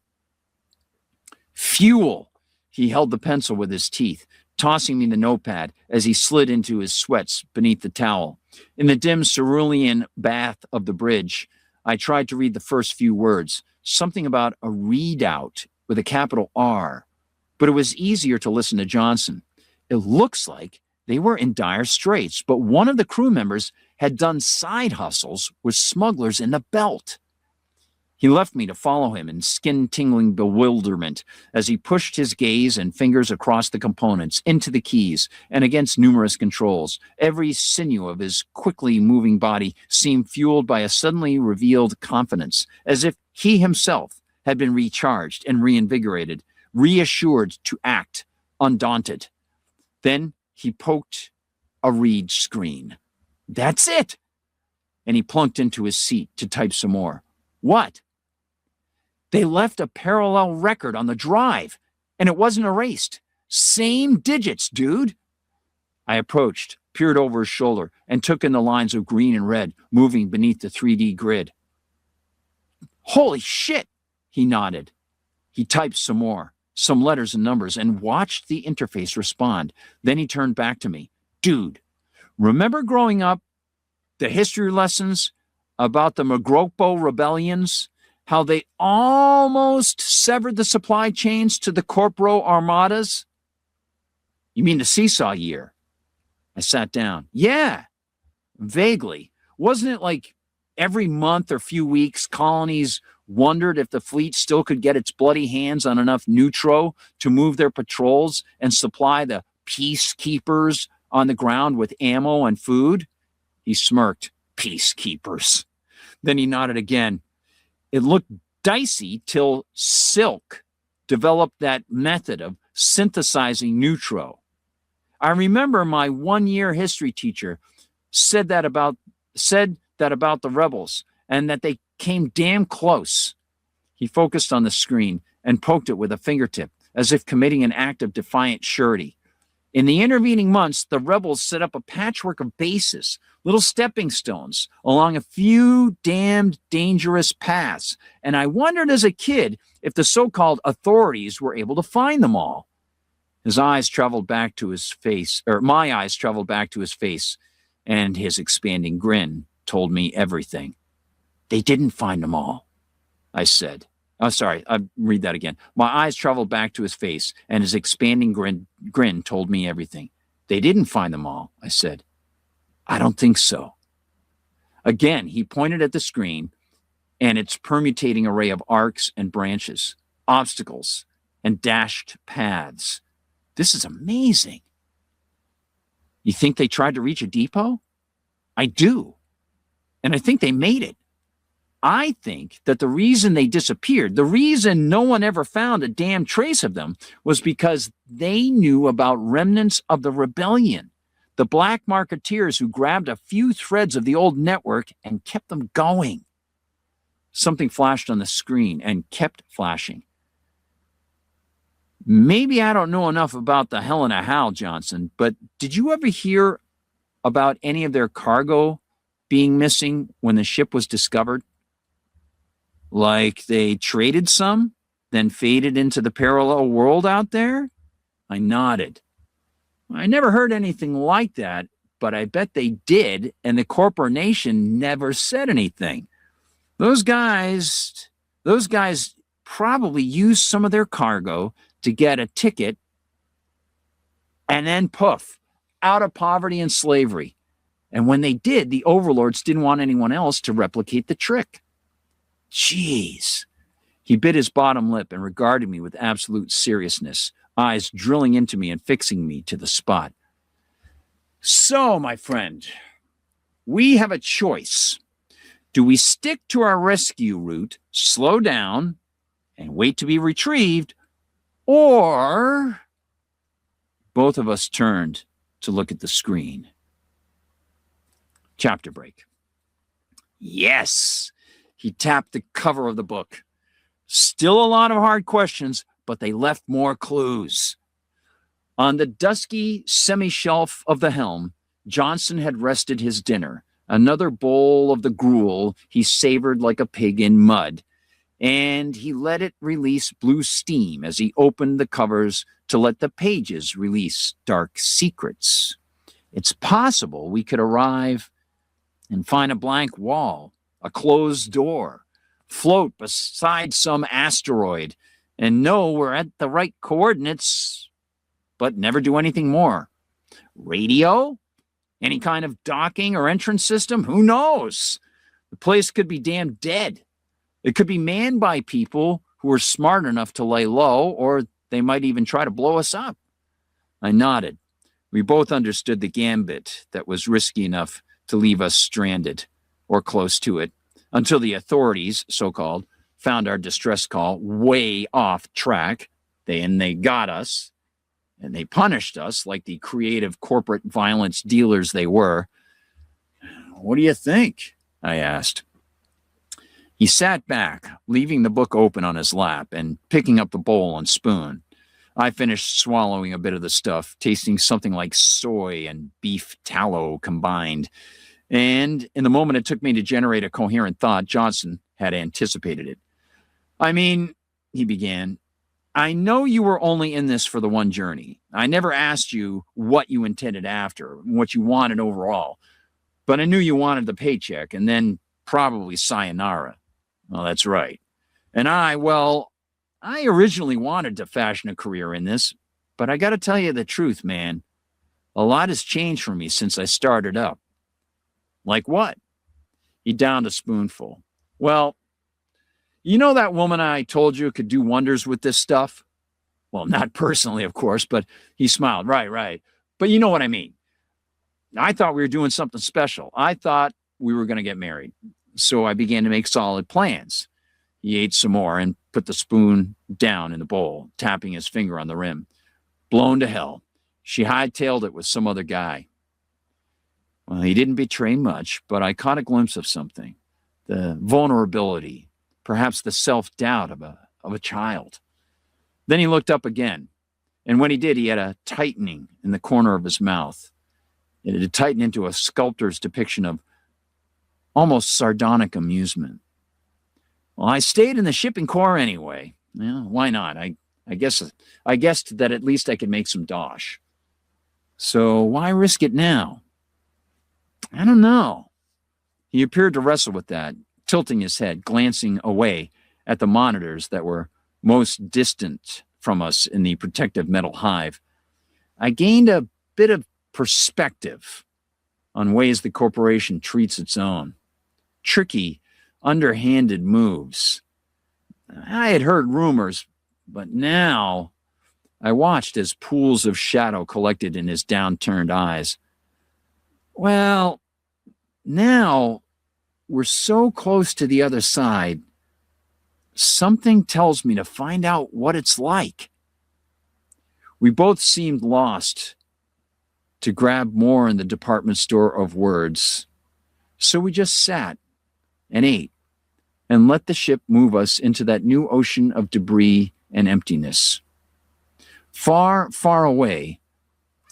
Fuel. He held the pencil with his teeth, tossing me the notepad as he slid into his sweats beneath the towel. In the dim cerulean bath of the bridge, I tried to read the first few words, something about a readout with a capital R, but it was easier to listen to Johnson. It looks like they were in dire straits, but one of the crew members had done side hustles with smugglers in the belt. He left me to follow him in skin-tingling bewilderment as he pushed his gaze and fingers across the components, into the keys, and against numerous controls. Every sinew of his quickly moving body seemed fueled by a suddenly revealed confidence, as if he himself had been recharged and reinvigorated, reassured to act, undaunted. Then he poked a read screen. That's it! And he plunked into his seat to type some more. What? They left a parallel record on the drive, and it wasn't erased. Same digits, dude. I approached, peered over his shoulder, and took in the lines of green and red moving beneath the 3D grid. Holy shit, he nodded. He typed some more, some letters and numbers, and watched the interface respond. Then he turned back to me. Dude, remember growing up, the history lessons about the Megropo rebellions? How they almost severed the supply chains to the Corporo armadas? You mean the seesaw year? I sat down. Yeah, vaguely. Wasn't it like every month or few weeks, colonies wondered if the fleet still could get its bloody hands on enough neutro to move their patrols and supply the peacekeepers on the ground with ammo and food? He smirked. Peacekeepers. Then he nodded again. It looked dicey till Silk developed that method of synthesizing neutro. I remember my one-year history teacher said that about the rebels, and that they came damn close. He focused on the screen and poked it with a fingertip, as if committing an act of defiant surety. In the intervening months, the rebels set up a patchwork of bases, little stepping stones, along a few damned dangerous paths, and I wondered as a kid if the so-called authorities were able to find them all. His eyes traveled back to his face, or my eyes traveled back to his face, and his expanding grin told me everything. They didn't find them all, I said. Oh, sorry, I'll read that again. My eyes traveled back to his face, and his expanding grin told me everything. They didn't find them all, I said. I don't think so. Again, he pointed at the screen and its permutating array of arcs and branches, obstacles, and dashed paths. This is amazing. You think they tried to reach a depot? I do. And I think they made it. I think that the reason they disappeared, the reason no one ever found a damn trace of them, was because they knew about remnants of the rebellion, the black marketeers who grabbed a few threads of the old network and kept them going. Something flashed on the screen and kept flashing. Maybe I don't know enough about the Helena Howe, Johnson, but did you ever hear about any of their cargo being missing when the ship was discovered? Like they traded some, then faded into the parallel world out there? I nodded. I never heard anything like that, but I bet they did, and the corporation never said anything. Those guys probably used some of their cargo to get a ticket, and then poof, out of poverty and slavery. And when they did, the overlords didn't want anyone else to replicate the trick. Jeez. He bit his bottom lip and regarded me with absolute seriousness, eyes drilling into me and fixing me to the spot. So, my friend, we have a choice. Do we stick to our rescue route, slow down, and wait to be retrieved, or... Both of us turned to look at the screen. Chapter break. Yes! He tapped the cover of the book. Still a lot of hard questions, but they left more clues. On the dusky semi-shelf of the helm, Johnson had rested his dinner, another bowl of the gruel he savored like a pig in mud, and he let it release blue steam as he opened the covers to let the pages release dark secrets. It's possible we could arrive and find a blank wall, a closed door, float beside some asteroid, and know we're at the right coordinates, but never do anything more. Radio? Any kind of docking or entrance system? Who knows? The place could be damn dead. It could be manned by people who are smart enough to lay low, or they might even try to blow us up. I nodded. We both understood the gambit that was risky enough to leave us stranded, or close to it, until the authorities, so-called, found our distress call way off track. They got us, and they punished us like the creative corporate violence dealers they were. What do you think? I asked. He sat back, leaving the book open on his lap and picking up the bowl and spoon. I finished swallowing a bit of the stuff, tasting something like soy and beef tallow combined. And in the moment it took me to generate a coherent thought, Johnson had anticipated it. I mean, he began, I know you were only in this for the one journey. I never asked you what you intended after, what you wanted overall. But I knew you wanted the paycheck and then probably sayonara. Well, that's right. And I originally wanted to fashion a career in this, but I got to tell you the truth, man. A lot has changed for me since I started up. Like what? He downed a spoonful. Well, you know that woman I told you could do wonders with this stuff? Well, not personally, of course, but he smiled. Right, right. But you know what I mean. I thought we were doing something special. I thought we were going to get married. So I began to make solid plans. He ate some more and put the spoon down in the bowl, tapping his finger on the rim. Blown to hell. She hightailed it with some other guy. Well, he didn't betray much, but I caught a glimpse of something. The vulnerability, perhaps the self-doubt of a child. Then he looked up again. And when he did, he had a tightening in the corner of his mouth. It had tightened into a sculptor's depiction of almost sardonic amusement. Well, I stayed in the shipping corps anyway. Well, why not? I guessed that at least I could make some dosh. So why risk it now? I don't know. He appeared to wrestle with that, tilting his head, glancing away at the monitors that were most distant from us in the protective metal hive. I gained a bit of perspective on ways the corporation treats its own. Tricky, underhanded moves. I had heard rumors, but now I watched as pools of shadow collected in his downturned eyes. Well, now we're so close to the other side. Something tells me to find out what it's like. We both seemed lost to grab more in the department store of words. So we just sat and ate and let the ship move us into that new ocean of debris and emptiness. Far, far away,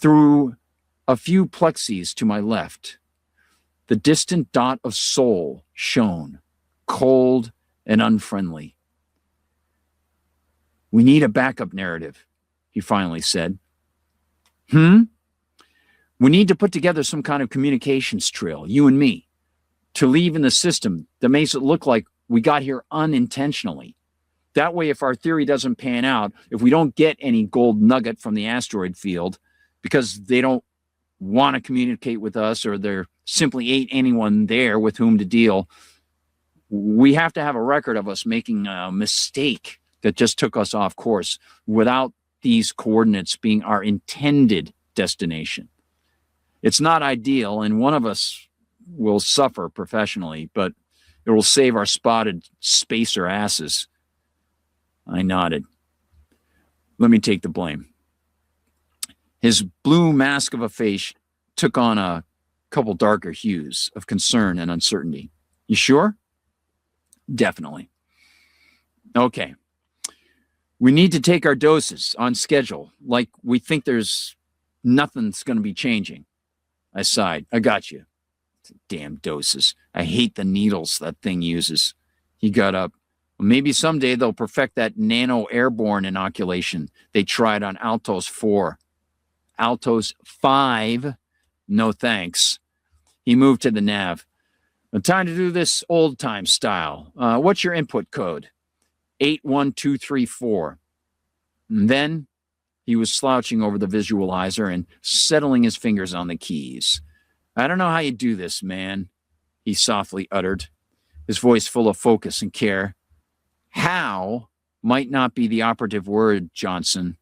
through a few plexis to my left, the distant dot of Sol shone, cold and unfriendly. We need a backup narrative, he finally said. We need to put together some kind of communications trail, you and me, to leave in the system that makes it look like we got here unintentionally. That way, if our theory doesn't pan out, if we don't get any gold nugget from the asteroid field because they don't want to communicate with us or there simply ain't anyone there with whom to deal, we have to have a record of us making a mistake that just took us off course without these coordinates being our intended destination. It's not ideal, and one of us will suffer professionally, but it will save our spotted spacer asses. I nodded. Let me take the blame. His blue mask of a face took on a couple darker hues of concern and uncertainty. You sure? Definitely. Okay. We need to take our doses on schedule, like we think there's nothing's going to be changing. I sighed. I got you. Damn doses. I hate the needles that thing uses. He got up. Well, maybe someday they'll perfect that nano airborne inoculation they tried on Altos 4. Altos 5? No thanks. He moved to the nav. Time to do this old-time style. What's your input code? 81234. And then he was slouching over the visualizer and settling his fingers on the keys. I don't know how you do this, man, he softly uttered, his voice full of focus and care. How might not be the operative word, Johnson.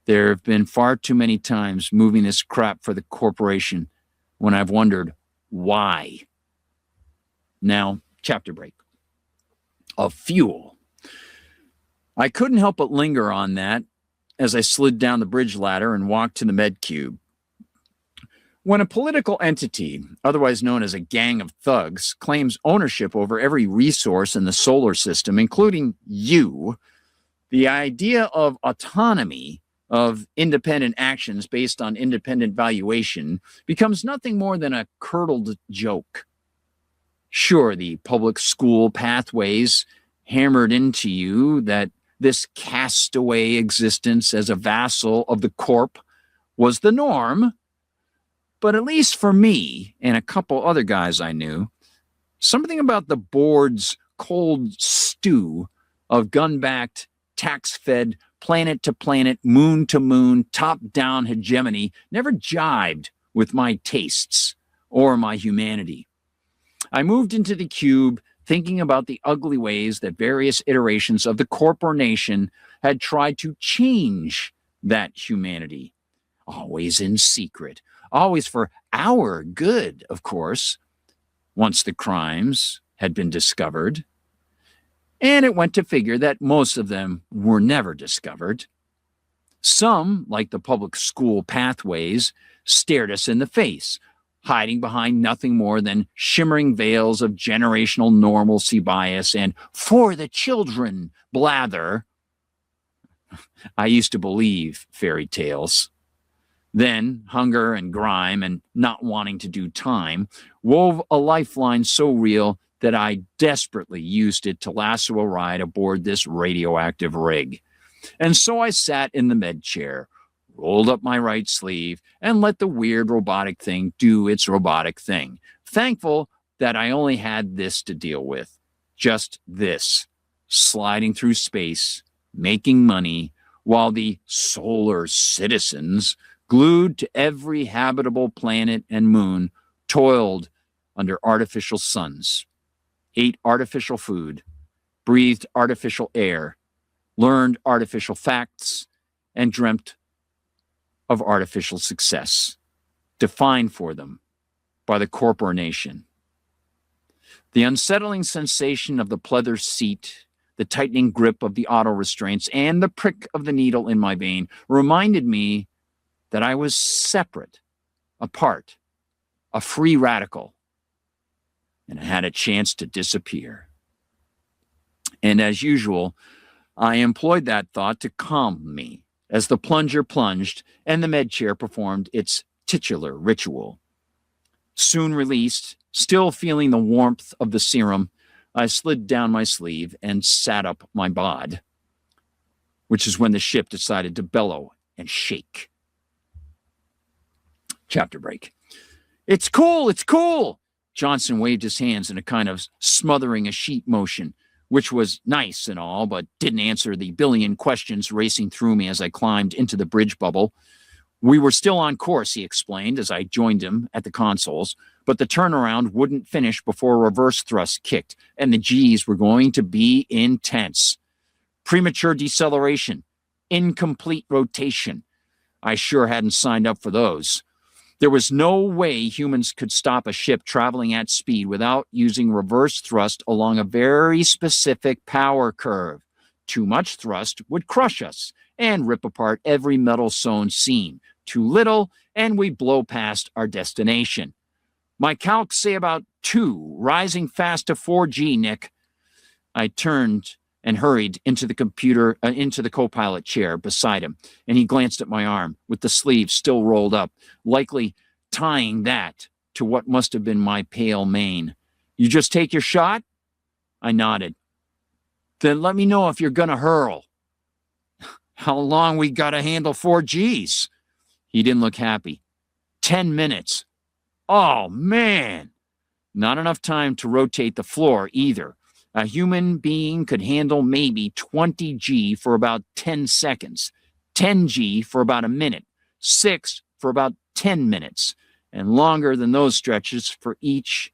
There have been far too many times moving this crap for the corporation when I've wondered why. Now, chapter break. Of fuel. I couldn't help but linger on that as I slid down the bridge ladder and walked to the med cube. When a political entity, otherwise known as a gang of thugs, claims ownership over every resource in the solar system, including you, the idea of autonomy, of independent actions based on independent valuation, becomes nothing more than a curdled joke. Sure, the public school pathways hammered into you that this castaway existence as a vassal of the corp was the norm. But at least for me and a couple other guys I knew, something about the board's cold stew of gun-backed, tax-fed, planet-to-planet, moon-to-moon, top-down hegemony never jibed with my tastes or my humanity. I moved into the cube, thinking about the ugly ways that various iterations of the corporation had tried to change that humanity. Always in secret, always for our good, of course, once the crimes had been discovered. And it went to figure that most of them were never discovered. Some, like the public school pathways, stared us in the face, hiding behind nothing more than shimmering veils of generational normalcy bias and for the children blather. I used to believe fairy tales. Then hunger and grime and not wanting to do time wove a lifeline so real that I desperately used it to lasso a ride aboard this radioactive rig. And so I sat in the med chair, rolled up my right sleeve, and let the weird robotic thing do its robotic thing, thankful that I only had this to deal with. Just this, sliding through space, making money, while the solar citizens, glued to every habitable planet and moon, toiled under artificial suns, ate artificial food, breathed artificial air, learned artificial facts, and dreamt of artificial success, defined for them by the corporation. The unsettling sensation of the pleather seat, the tightening grip of the auto restraints, and the prick of the needle in my vein reminded me that I was separate, apart, a free radical, and I had a chance to disappear. And as usual, I employed that thought to calm me as the plunger plunged and the med chair performed its titular ritual. Soon released, still feeling the warmth of the serum, I slid down my sleeve and sat up my bod, which is when the ship decided to bellow and shake. Chapter break. It's cool, it's cool. Johnson waved his hands in a kind of smothering a sheet motion, which was nice and all, but didn't answer the billion questions racing through me as I climbed into the bridge bubble. We were still on course, he explained as I joined him at the consoles, but the turnaround wouldn't finish before reverse thrust kicked, and the G's were going to be intense. Premature deceleration, incomplete rotation. I sure hadn't signed up for those. There was no way humans could stop a ship traveling at speed without using reverse thrust along a very specific power curve. Too much thrust would crush us and rip apart every metal-sewn seam. Too little, and we'd blow past our destination. My calcs say about 2, rising fast to 4G, Nick. I turned and hurried into the co-pilot chair beside him, and he glanced at my arm with the sleeve still rolled up, likely tying that to what must have been my pale mane. You just take your shot? I nodded. Then let me know if you're gonna hurl. How long we gotta handle 4Gs? He didn't look happy. 10 minutes. Oh, man. Not enough time to rotate the floor either. A human being could handle maybe 20G for about 10 seconds, 10G for about a minute, 6 for about 10 minutes, and longer than those stretches for each.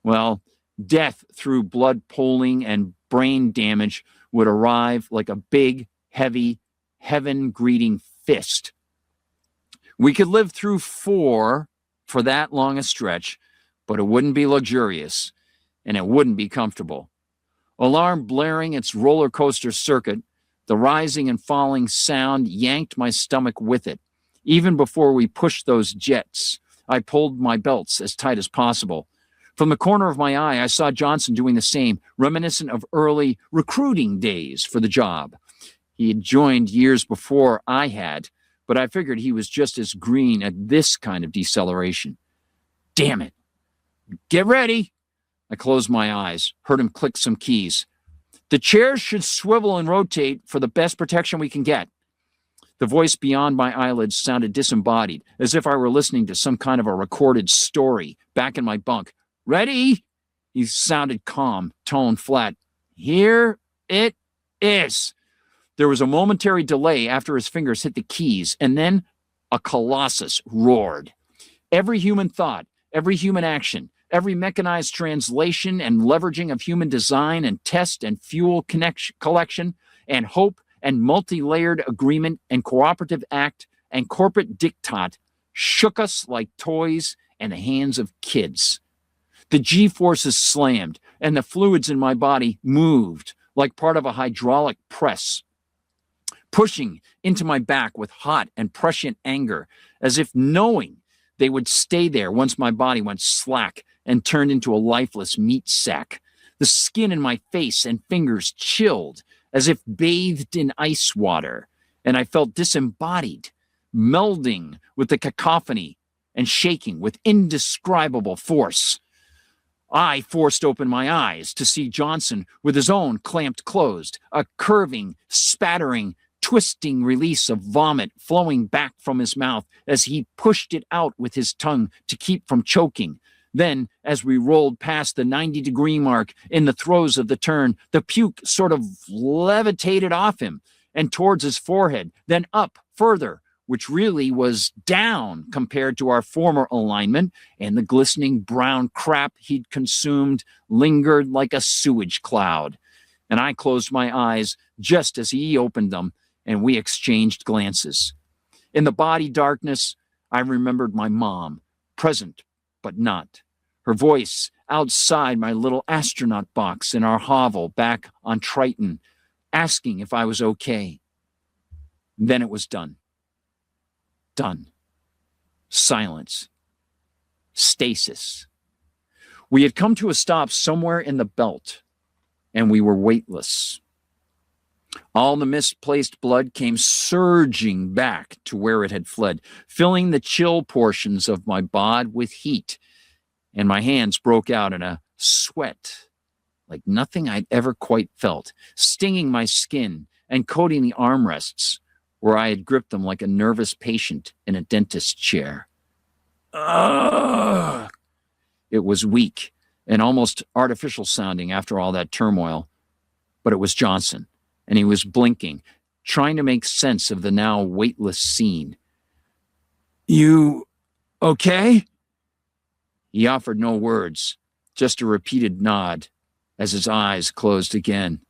Well, death through blood pooling and brain damage would arrive like a big, heavy, heaven-greeting fist. We could live through 4 for that long a stretch, but it wouldn't be luxurious, and it wouldn't be comfortable. Alarm blaring its roller coaster circuit, the rising and falling sound yanked my stomach with it. Even before we pushed those jets, I pulled my belts as tight as possible. From the corner of my eye, I saw Johnson doing the same, reminiscent of early recruiting days for the job. He had joined years before I had, but I figured he was just as green at this kind of deceleration. Damn it. Get ready. I closed my eyes, heard him click some keys. The chairs should swivel and rotate for the best protection we can get. The voice beyond my eyelids sounded disembodied, as if I were listening to some kind of a recorded story back in my bunk. Ready? He sounded calm, tone flat. Here it is. There was a momentary delay after his fingers hit the keys, and then a colossus roared. Every human thought, every human action, every mechanized translation and leveraging of human design and test and fuel collection and hope and multi-layered agreement and cooperative act and corporate diktat shook us like toys in the hands of kids. The G-forces slammed, and the fluids in my body moved like part of a hydraulic press, pushing into my back with hot and prescient anger, as if knowing they would stay there once my body went slack and turned into a lifeless meat sack. The skin in my face and fingers chilled, as if bathed in ice water, and I felt disembodied, melding with the cacophony and shaking with indescribable force. I forced open my eyes to see Johnson with his own clamped closed, a curving, spattering, twisting release of vomit flowing back from his mouth as he pushed it out with his tongue to keep from choking. Then, as we rolled past the 90-degree mark in the throes of the turn, the puke sort of levitated off him and towards his forehead, then up further, which really was down compared to our former alignment, and the glistening brown crap he'd consumed lingered like a sewage cloud. And I closed my eyes just as he opened them, and we exchanged glances. In the body darkness, I remembered my mom, present but not. Her voice outside my little astronaut box in our hovel back on Triton, asking if I was okay. Then it was done. Done. Silence. Stasis. We had come to a stop somewhere in the belt, and we were weightless. All the misplaced blood came surging back to where it had fled, filling the chill portions of my bod with heat, and my hands broke out in a sweat like nothing I'd ever quite felt, stinging my skin and coating the armrests where I had gripped them like a nervous patient in a dentist's chair. Ugh! It was weak and almost artificial sounding after all that turmoil, but it was Johnson, and he was blinking, trying to make sense of the now weightless scene. You okay? He offered no words, just a repeated nod as his eyes closed again.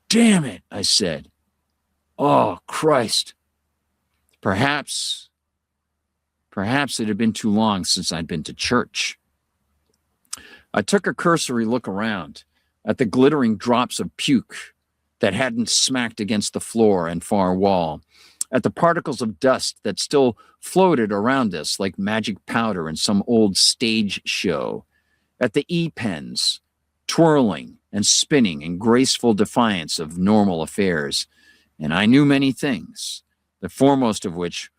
Damn it, I said. Oh, Christ. Perhaps it had been too long since I'd been to church. I took a cursory look around at the glittering drops of puke that hadn't smacked against the floor and far wall, at the particles of dust that still floated around us like magic powder in some old stage show, at the e-pens twirling and spinning in graceful defiance of normal affairs. And I knew many things, the foremost of which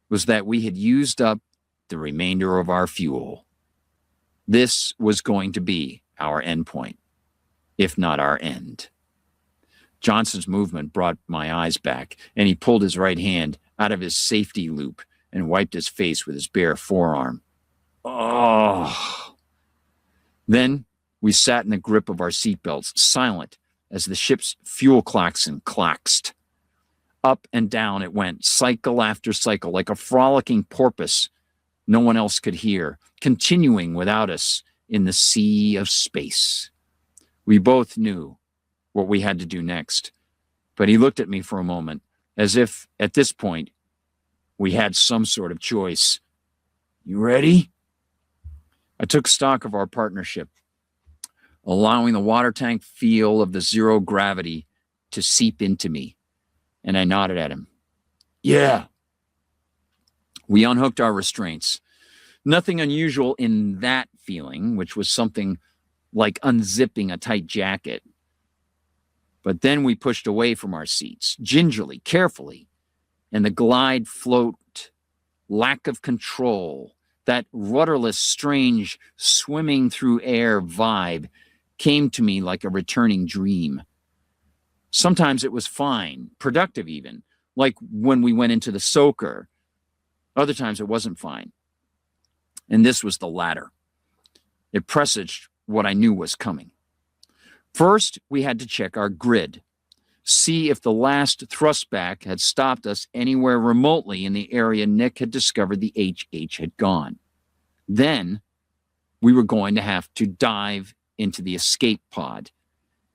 was that we had used up the remainder of our fuel. This was going to be our endpoint, if not our end. Johnson's movement brought my eyes back, and he pulled his right hand out of his safety loop and wiped his face with his bare forearm. Oh! Then we sat in the grip of our seatbelts, silent as the ship's fuel klaxon claxed. Up and down it went, cycle after cycle, like a frolicking porpoise no one else could hear, continuing without us in the sea of space. We both knew what we had to do next, but he looked at me for a moment, as if, at this point, we had some sort of choice. You ready? I took stock of our partnership, allowing the water tank feel of the zero gravity to seep into me, and I nodded at him. Yeah. We unhooked our restraints. Nothing unusual in that feeling, which was something like unzipping a tight jacket. But then we pushed away from our seats, gingerly, carefully, and the glide float, lack of control, that rudderless, strange, swimming through air vibe came to me like a returning dream. Sometimes it was fine, productive even, like when we went into the soaker. Other times it wasn't fine. And this was the latter. It presaged what I knew was coming. First, we had to check our grid, see if the last thrustback had stopped us anywhere remotely in the area Nick had discovered the HH had gone. Then we were going to have to dive into the escape pod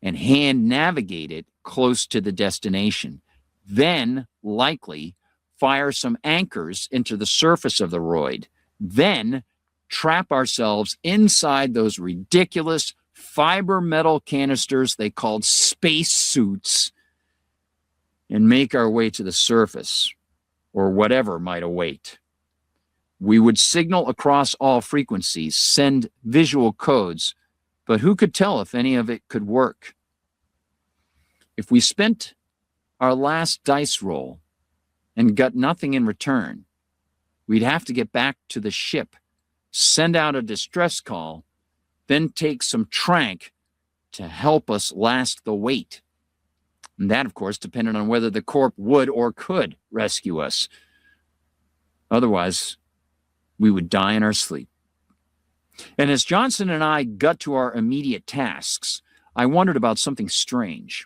and hand navigate it close to the destination. Then, likely, fire some anchors into the surface of the roid. Then, trap ourselves inside those ridiculous fiber metal canisters they called space suits and make our way to the surface, or whatever might await. We would signal across all frequencies, send visual codes, but who could tell if any of it could work? If we spent our last dice roll and got nothing in return, we'd have to get back to the ship, send out a distress call, then take some trank to help us last the wait. And that, of course, depended on whether the corp would or could rescue us. Otherwise, we would die in our sleep. And as Johnson and I got to our immediate tasks, I wondered about something strange.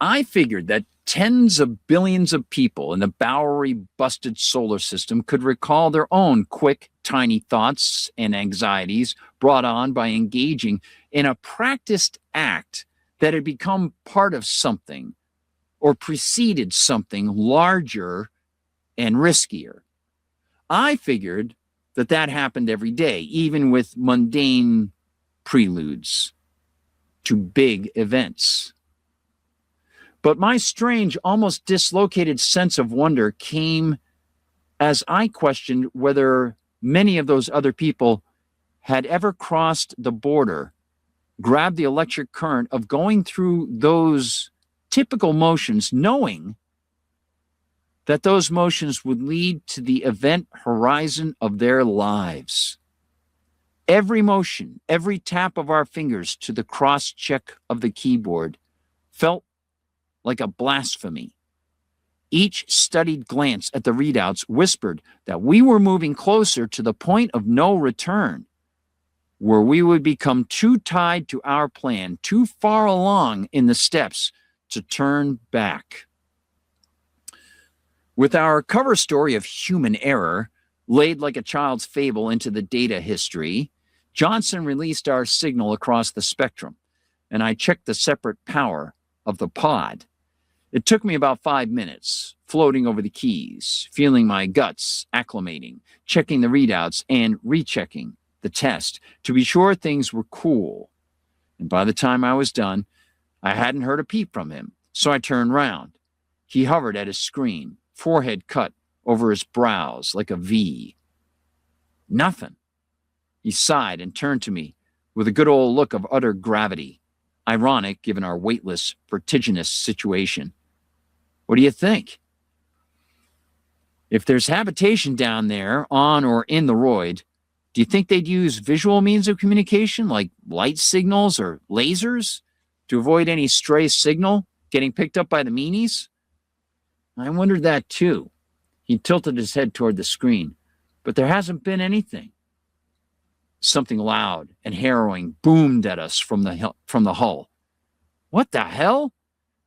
I figured that tens of billions of people in the Bowery busted solar system could recall their own quick, tiny thoughts and anxieties brought on by engaging in a practiced act that had become part of something or preceded something larger and riskier. I figured that happened every day, even with mundane preludes to big events. But my strange, almost dislocated sense of wonder came as I questioned whether many of those other people had ever crossed the border, grabbed the electric current of going through those typical motions, knowing that those motions would lead to the event horizon of their lives. Every motion, every tap of our fingers to the cross-check of the keyboard felt like a blasphemy. Each studied glance at the readouts whispered that we were moving closer to the point of no return, where we would become too tied to our plan, too far along in the steps to turn back. With our cover story of human error laid like a child's fable into the data history, Johnson released our signal across the spectrum, and I checked the separate power of the pod. It took me about 5 minutes, floating over the keys, feeling my guts acclimating, checking the readouts, and rechecking the test to be sure things were cool. And by the time I was done, I hadn't heard a peep from him, so I turned round. He hovered at his screen, forehead cut over his brows like a V. Nothing. He sighed and turned to me with a good old look of utter gravity, ironic given our weightless, vertiginous situation. What do you think? If there's habitation down there, on or in the roid, do you think they'd use visual means of communication like light signals or lasers to avoid any stray signal getting picked up by the meanies? I wondered that too. He tilted his head toward the screen, but there hasn't been anything. Something loud and harrowing boomed at us from the hull. What the hell?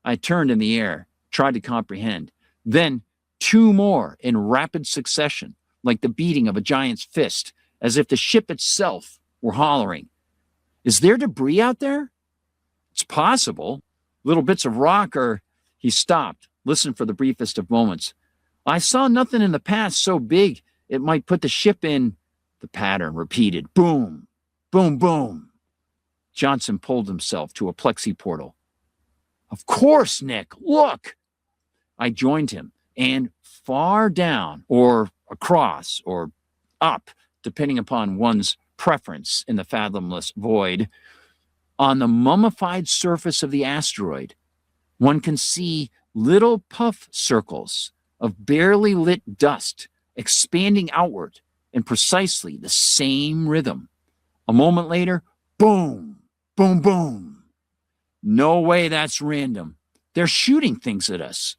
I turned in the air, tried to comprehend. Then 2 more in rapid succession, like the beating of a giant's fist, as if the ship itself were hollering. Is there debris out there? It's possible. Little bits of rock or... He stopped, listened for the briefest of moments. I saw nothing in the past so big it might put the ship in... The pattern repeated. Boom, boom, boom. Johnson pulled himself to a plexi portal. Of course, Nick, look! I joined him, and far down, or across, or up, depending upon one's preference in the fathomless void, on the mummified surface of the asteroid, one can see little puff circles of barely lit dust expanding outward in precisely the same rhythm. A moment later, boom, boom, boom. No way that's random. They're shooting things at us.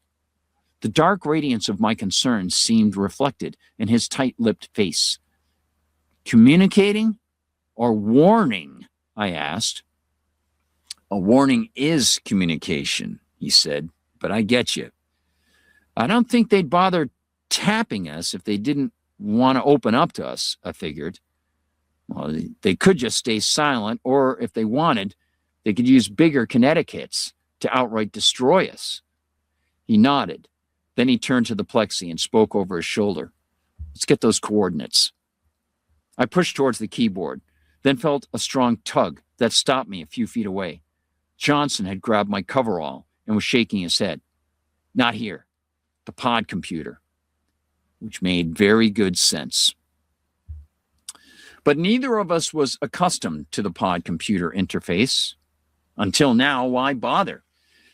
The dark radiance of my concerns seemed reflected in his tight-lipped face. Communicating or warning? I asked. A warning is communication, he said, but I get you. I don't think they'd bother tapping us if they didn't want to open up to us, I figured. Well, they could just stay silent, or if they wanted, they could use bigger kinetic hits to outright destroy us. He nodded. Then he turned to the plexi and spoke over his shoulder. Let's get those coordinates. I pushed towards the keyboard, then felt a strong tug that stopped me a few feet away. Johnson had grabbed my coverall and was shaking his head. Not here. The pod computer. Which made very good sense. But neither of us was accustomed to the pod computer interface. Until now, why bother?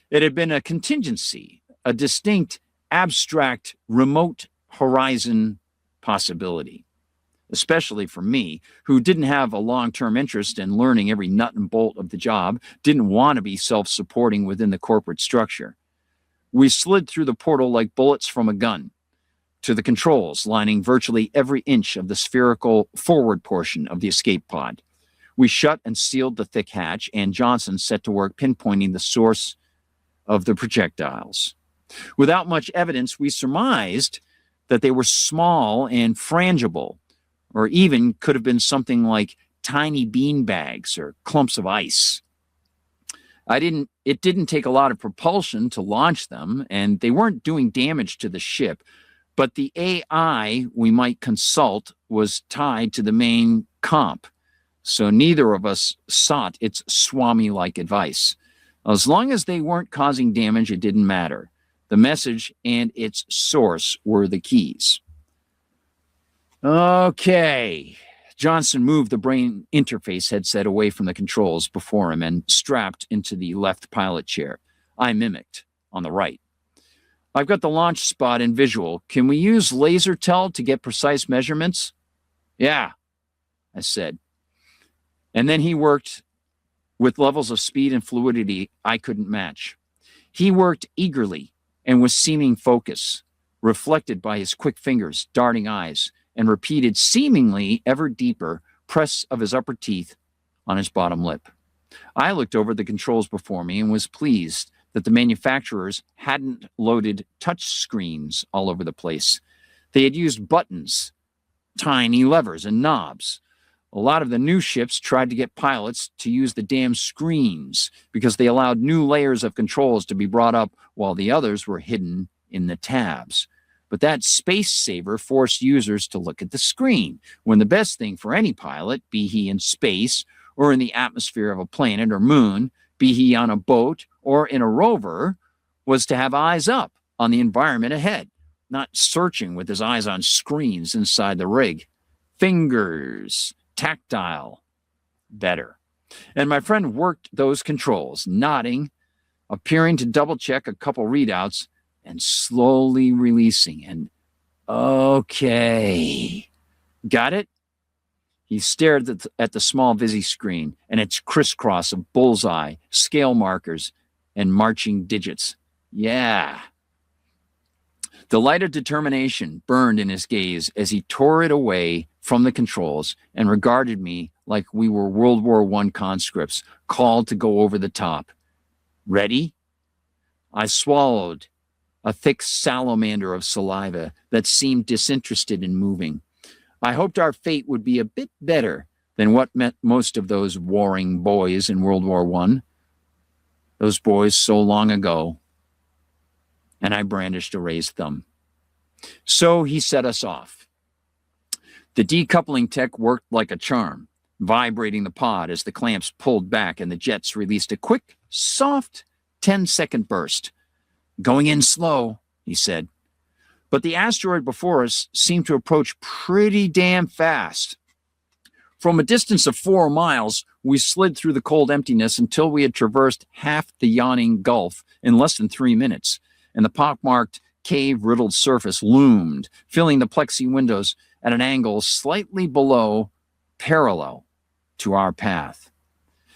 It had been a contingency, a distinct, abstract, remote horizon possibility, especially for me, who didn't have a long-term interest in learning every nut and bolt of the job, didn't want to be self-supporting within the corporate structure. We slid through the portal like bullets from a gun to the controls, lining virtually every inch of the spherical forward portion of the escape pod. We shut and sealed the thick hatch, and Johnson set to work pinpointing the source of the projectiles. Without much evidence, we surmised that they were small and frangible, or even could have been something like tiny bean bags or clumps of ice. It didn't take a lot of propulsion to launch them, and they weren't doing damage to the ship, but the AI we might consult was tied to the main comp, so neither of us sought its Swami-like advice. As long as they weren't causing damage, it didn't matter. The message and its source were the keys. Okay. Johnson moved the brain interface headset away from the controls before him and strapped into the left pilot chair. I mimicked on the right. I've got the launch spot in visual. Can we use laser tel to get precise measurements? Yeah, I said. And then he worked with levels of speed and fluidity I couldn't match. He worked eagerly and with seeming focus, reflected by his quick fingers, darting eyes, and repeated seemingly ever deeper press of his upper teeth on his bottom lip. I looked over the controls before me and was pleased that the manufacturers hadn't loaded touch screens all over the place. They had used buttons, tiny levers, and knobs. A lot of the new ships tried to get pilots to use the damn screens because they allowed new layers of controls to be brought up while the others were hidden in the tabs. But that space saver forced users to look at the screen, when the best thing for any pilot, be he in space or in the atmosphere of a planet or moon, be he on a boat or in a rover, was to have eyes up on the environment ahead, not searching with his eyes on screens inside the rig. Fingers, tactile, better. And my friend worked those controls, nodding, appearing to double-check a couple readouts, and slowly releasing. And okay. Got it? He stared at the small Visi screen and its crisscross of bullseye, scale markers, and marching digits. Yeah. The light of determination burned in his gaze as he tore it away from the controls and regarded me like we were World War I conscripts called to go over the top. Ready? I swallowed a thick salamander of saliva that seemed disinterested in moving. I hoped our fate would be a bit better than what met most of those warring boys in World War I. Those boys so long ago. And I brandished a raised thumb. So he set us off. The decoupling tech worked like a charm, vibrating the pod as the clamps pulled back and the jets released a quick, soft 10-second burst. Going in slow, he said. But the asteroid before us seemed to approach pretty damn fast. From a distance of 4 miles, we slid through the cold emptiness until we had traversed half the yawning gulf in less than 3 minutes, and the pockmarked, cave-riddled surface loomed, filling the plexi windows at an angle slightly below, parallel to our path.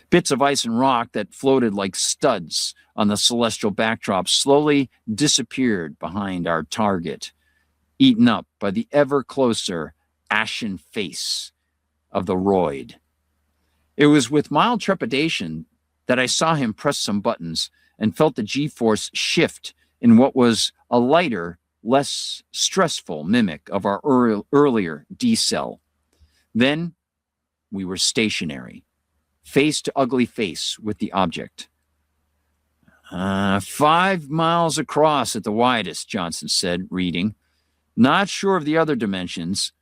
Bits of ice and rock that floated like studs on the celestial backdrop slowly disappeared behind our target, eaten up by the ever closer ashen face of the Roid. It was with mild trepidation that I saw him press some buttons and felt the G-force shift in what was a lighter, less stressful mimic of our earlier decel. Then we were stationary, face to ugly face with the object. 5 miles across at the widest, Johnson said, reading. Not sure of the other dimensions.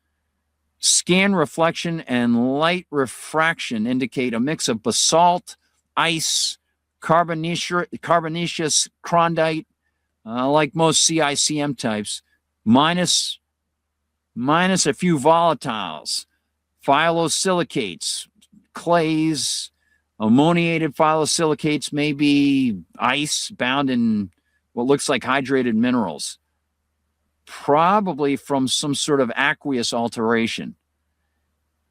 Scan reflection and light refraction indicate a mix of basalt, ice, carbonaceous crondite, like most CICM types, minus a few volatiles, phyllosilicates, clays, ammoniated phyllosilicates, maybe ice bound in what looks like hydrated minerals, probably from some sort of aqueous alteration.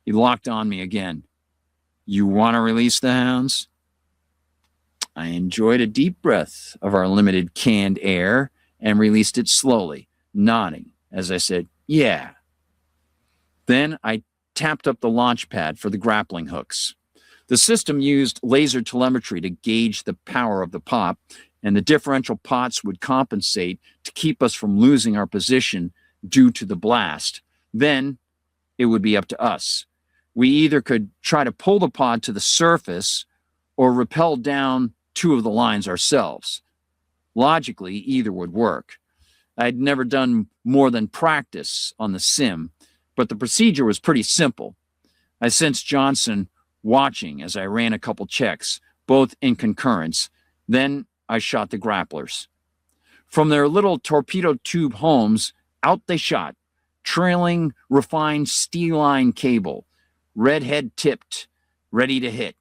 He locked on me again. You want to release the hounds? I enjoyed a deep breath of our limited canned air and released it slowly, nodding as I said, yeah. Then I tapped up the launch pad for the grappling hooks. The system used laser telemetry to gauge the power of the pop, and the differential pots would compensate to keep us from losing our position due to the blast. Then it would be up to us. We either could try to pull the pod to the surface or rappel down 2 of the lines ourselves. Logically, either would work. I'd never done more than practice on the sim, but the procedure was pretty simple. I sensed Johnson watching as I ran a couple checks, both in concurrence. Then I shot the grapplers. From their little torpedo tube homes, out they shot, trailing refined steel-line cable, red head tipped, ready to hit,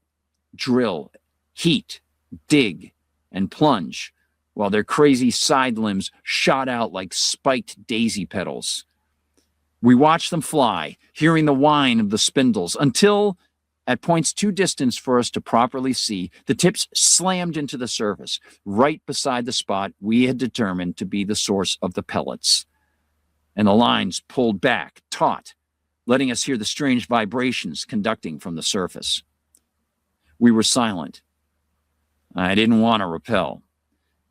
drill, heat, dig, and plunge, while their crazy side limbs shot out like spiked daisy petals. We watched them fly, hearing the whine of the spindles, until, at points too distant for us to properly see, the tips slammed into the surface, right beside the spot we had determined to be the source of the pellets. And the lines pulled back, taut, letting us hear the strange vibrations conducting from the surface. We were silent. I didn't want to repel.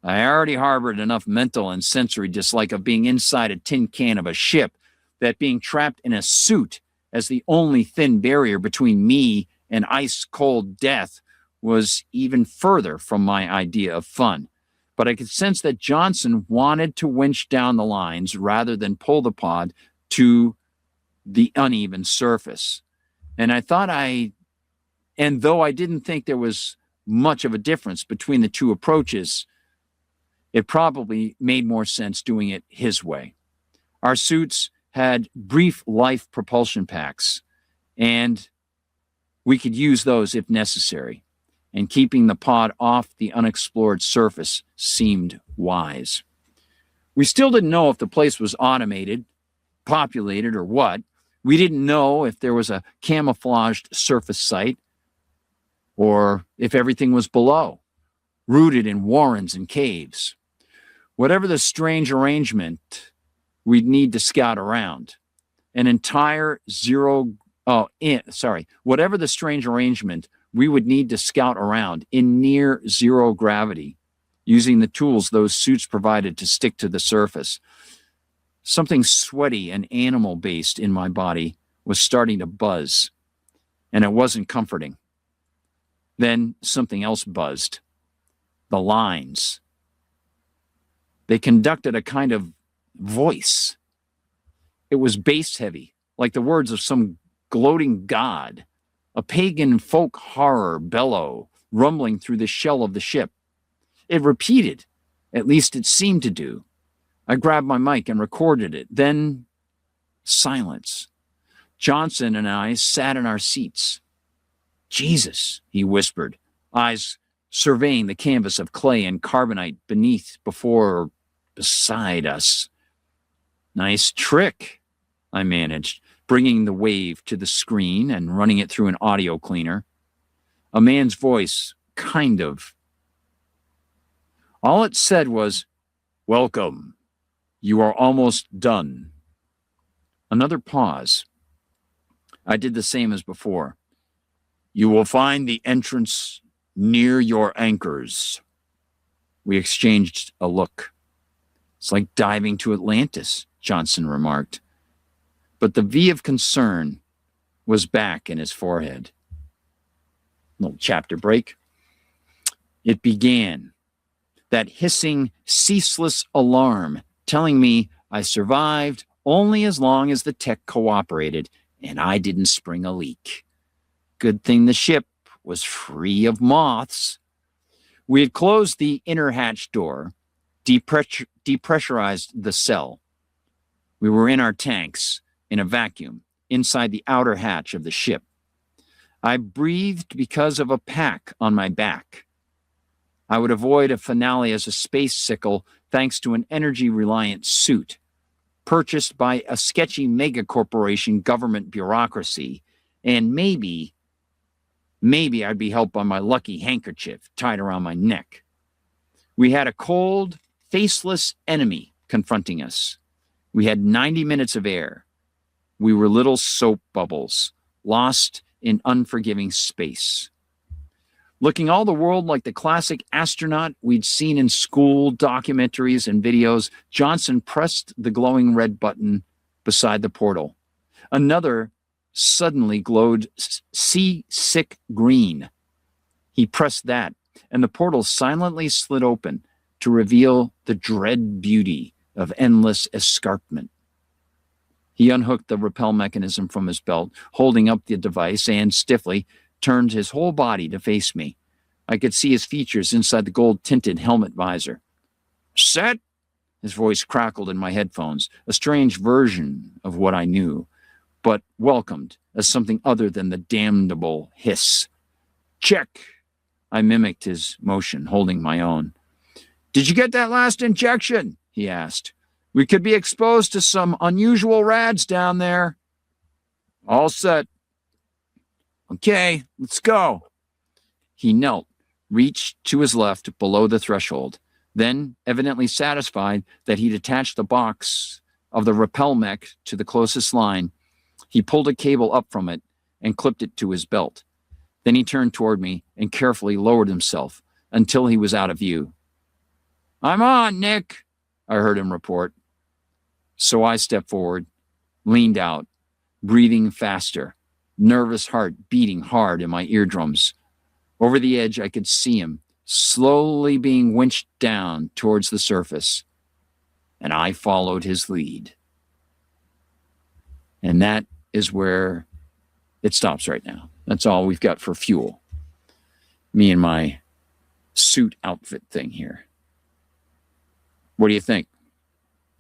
I already harbored enough mental and sensory dislike of being inside a tin can of a ship that being trapped in a suit as the only thin barrier between me and ice-cold death was even further from my idea of fun. But I could sense that Johnson wanted to winch down the lines rather than pull the pod to the uneven surface. And though I didn't think there was much of a difference between the two approaches, it probably made more sense doing it his way. Our suits had brief life propulsion packs, and we could use those if necessary, and keeping the pod off the unexplored surface seemed wise. We still didn't know if the place was automated, populated, or what. We didn't know if there was a camouflaged surface site or if everything was below, rooted in warrens and caves. Whatever the strange arrangement, we'd need to scout around. Whatever the strange arrangement, we would need to scout around in near zero gravity, using the tools those suits provided to stick to the surface. Something sweaty and animal-based in my body was starting to buzz, and it wasn't comforting. Then something else buzzed. The lines. They conducted a kind of voice. It was bass-heavy, like the words of some gloating god, a pagan folk horror bellow rumbling through the shell of the ship. It repeated, at least it seemed to do. I grabbed my mic and recorded it. Then silence. Johnson and I sat in our seats. Jesus, he whispered, eyes surveying the canvas of clay and carbonite beside us. Nice trick, I managed, bringing the wave to the screen and running it through an audio cleaner. A man's voice, kind of. All it said was, "Welcome. You are almost done." Another pause. I did the same as before. "You will find the entrance near your anchors." We exchanged a look. "It's like diving to Atlantis," Johnson remarked. But the V of concern was back in his forehead. Little chapter break. It began. That hissing, ceaseless alarm telling me I survived only as long as the tech cooperated and I didn't spring a leak. Good thing the ship was free of moths. We had closed the inner hatch door, depressurized the cell. We were in our tanks, in a vacuum, inside the outer hatch of the ship. I breathed because of a pack on my back. I would avoid a finale as a space sickle thanks to an energy-reliant suit purchased by a sketchy megacorporation government bureaucracy, and maybe I'd be helped by my lucky handkerchief tied around my neck. We had a cold, faceless enemy confronting us. We had 90 minutes of air. We were little soap bubbles, lost in unforgiving space. Looking all the world like the classic astronaut we'd seen in school documentaries and videos, Johnson pressed the glowing red button beside the portal. Another suddenly glowed seasick green. He pressed that, and the portal silently slid open to reveal the dread beauty of endless escarpment. He unhooked the rappel mechanism from his belt, holding up the device, and stiffly turned his whole body to face me. I could see his features inside the gold-tinted helmet visor. Set? His voice crackled in my headphones, a strange version of what I knew, but welcomed as something other than the damnable hiss. Check. I mimicked his motion, holding my own. Did you get that last injection? He asked. We could be exposed to some unusual rads down there. All set. Okay, let's go. He knelt, reached to his left below the threshold. Then, evidently satisfied that he'd attached the box of the rappel mech to the closest line, he pulled a cable up from it and clipped it to his belt. Then he turned toward me and carefully lowered himself until he was out of view. I'm on, Nick, I heard him report. So I stepped forward, leaned out, breathing faster, nervous heart beating hard in my eardrums. Over the edge, I could see him, slowly being winched down towards the surface, and I followed his lead. And that is where it stops right now. That's all we've got for fuel. Me and my suit outfit thing here. What do you think?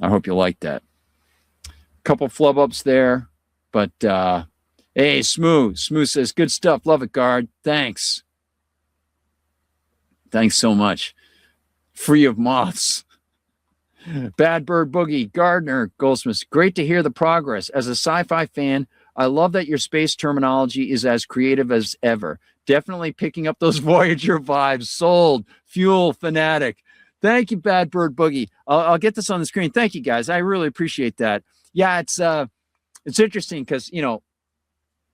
I hope you like that. Couple flub ups there, but hey, Smooth says, good stuff. Love it, Guard. Thanks. Thanks so much. Free of moths. Bad Bird Boogie, Gardner, Goldsmith. Great to hear the progress. As a sci-fi fan, I love that your space terminology is as creative as ever. Definitely picking up those Voyager vibes. Sold. Fuel fanatic. Thank you, Bad Bird Boogie. I'll get this on the screen. Thank you, guys. I really appreciate that. Yeah, it's interesting because,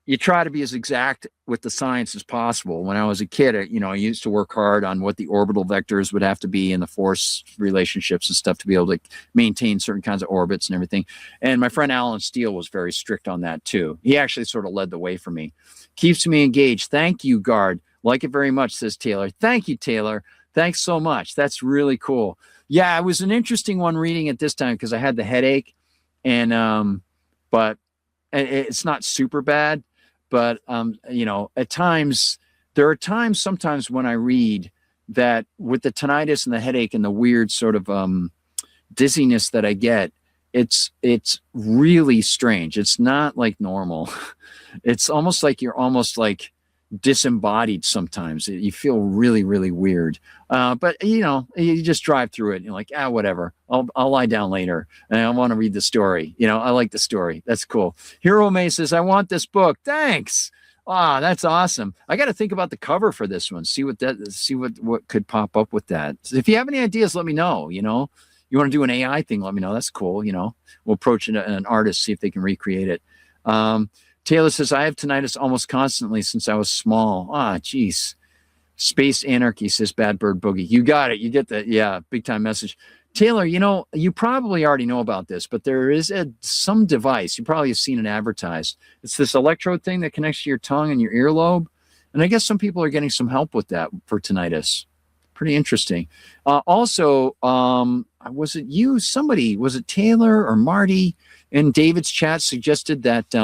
you try to be as exact with the science as possible. When I was a kid, I used to work hard on what the orbital vectors would have to be in the force relationships and stuff to be able to maintain certain kinds of orbits and everything. And my friend Alan Steele was very strict on that too. He actually sort of led the way for me. Keeps me engaged. Thank you, Guard. Like it very much, says Taylor. Thank you, Taylor. Thanks so much. That's really cool. Yeah, it was an interesting one reading it this time because I had the headache, and but it's not super bad. But at times there are times sometimes when I read that with the tinnitus and the headache and the weird sort of dizziness that I get, it's really strange. It's not like normal. It's almost like you're almost like disembodied sometimes. You feel really, really weird. But you just drive through it and you're like, whatever. I'll lie down later and I want to read the story. I like the story. That's cool. Hero May says, I want this book. Thanks. That's awesome. I got to think about the cover for this one. See what could pop up with that. So if you have any ideas, let me know. You want to do an AI thing, let me know. That's cool. We'll approach an artist, see if they can recreate it. Taylor says, I have tinnitus almost constantly since I was small. Geez. Space Anarchy, says Bad Bird Boogie. You got it. You get that. Yeah, big time message. Taylor, you probably already know about this, but there is some device. You probably have seen it advertised. It's this electrode thing that connects to your tongue and your earlobe. And I guess some people are getting some help with that for tinnitus. Pretty interesting. Also, was it you? Somebody, was it Taylor or Marty in David's chat suggested that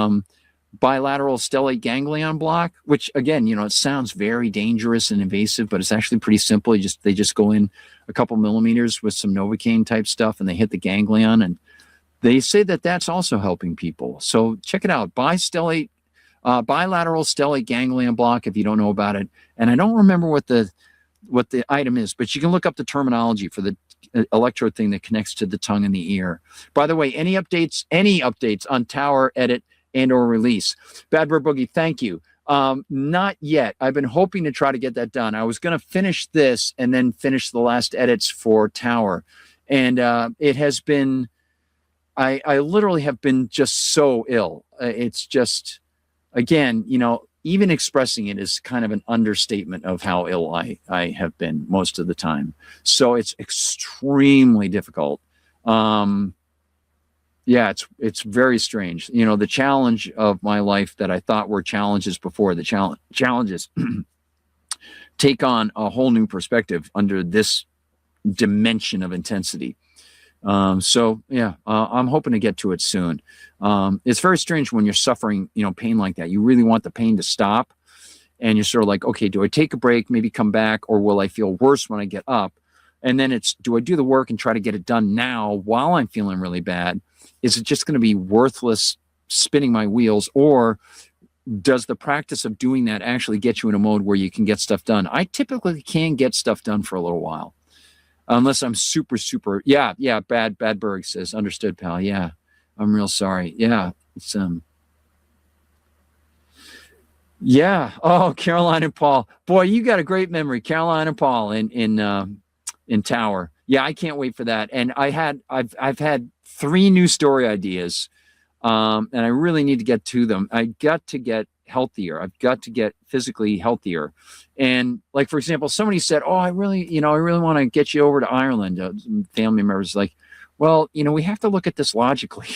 bilateral stellate ganglion block, which again, it sounds very dangerous and invasive, but it's actually pretty simple. They just go in a couple millimeters with some Novocaine type stuff and they hit the ganglion, and they say that that's also helping people. So check it out. Bilateral stellate ganglion block, if you don't know about it. And I don't remember what the item is, but you can look up the terminology for the electrode thing that connects to the tongue and the ear. By the way, any updates on Tower, edit, and or release? Bad Bird Boogie, thank you. Not yet. I've been hoping to try to get that done. I was going to finish this and then finish the last edits for Tower. And it has been, I literally have been just so ill. It's just, again, even expressing it is kind of an understatement of how ill I have been most of the time. So it's extremely difficult. Yeah, it's very strange. The challenge of my life that I thought were challenges before, the challenges take on a whole new perspective under this dimension of intensity. So yeah, I'm hoping to get to it soon. It's very strange when you're suffering, pain like that. You really want the pain to stop, and you're sort of like, okay, do I take a break, maybe come back, or will I feel worse when I get up? And then it's, do I do the work and try to get it done now while I'm feeling really bad? Is it just going to be worthless spinning my wheels, or does the practice of doing that actually get you in a mode where you can get stuff done? I typically can get stuff done for a little while, unless I'm super. Yeah. Bad Berg says, understood, pal. Yeah, I'm real sorry. Yeah, it's yeah. Oh, Caroline and Paul, boy, you got a great memory, Caroline and Paul in Tower. Yeah, I can't wait for that. And I've had 3 new story ideas, and I really need to get to them. I got to get healthier. I've got to get physically healthier. And like, for example, somebody said, oh, I really want to get you over to Ireland. Family members like, well, we have to look at this logically.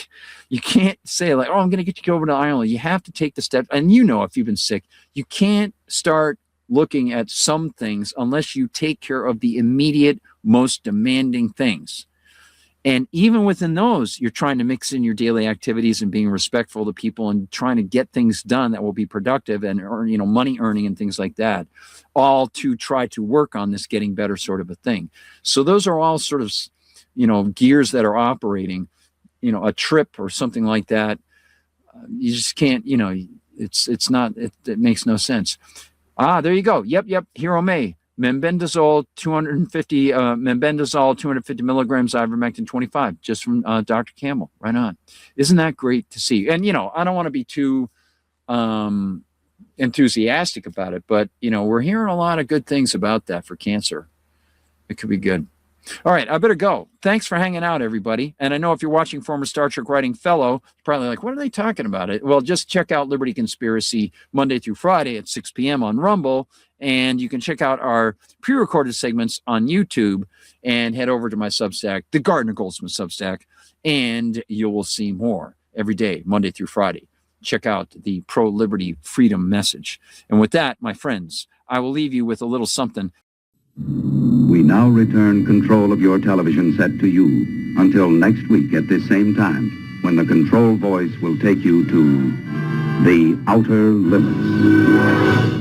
You can't say like, oh, I'm going to get you over to Ireland. You have to take the step. And if you've been sick, you can't start looking at some things unless you take care of the immediate, most demanding things. And even within those, you're trying to mix in your daily activities and being respectful to people and trying to get things done that will be productive and earn, money earning and things like that, all to try to work on this getting better sort of a thing. So those are all sort of, gears that are operating, a trip or something like that. You just can't, it makes no sense. There you go. Yep. Hero May. Membendazole 250 milligrams, ivermectin 25, just from Dr. Campbell. Right on. Isn't that great to see? And I don't want to be too enthusiastic about it, but we're hearing a lot of good things about that for cancer. It could be good. All right, I better go. Thanks for hanging out, everybody. And I know if you're watching former Star Trek writing fellow, probably like, what are they talking about? Well, just check out Liberty Conspiracy Monday through Friday at 6 p.m. on Rumble. And you can check out our pre-recorded segments on YouTube and head over to my Substack, the Gardner Goldsmith Substack, and you will see more every day, Monday through Friday. Check out the pro-liberty freedom message. And with that, my friends, I will leave you with a little something. We now return control of your television set to you until next week at this same time, when the control voice will take you to the outer limits.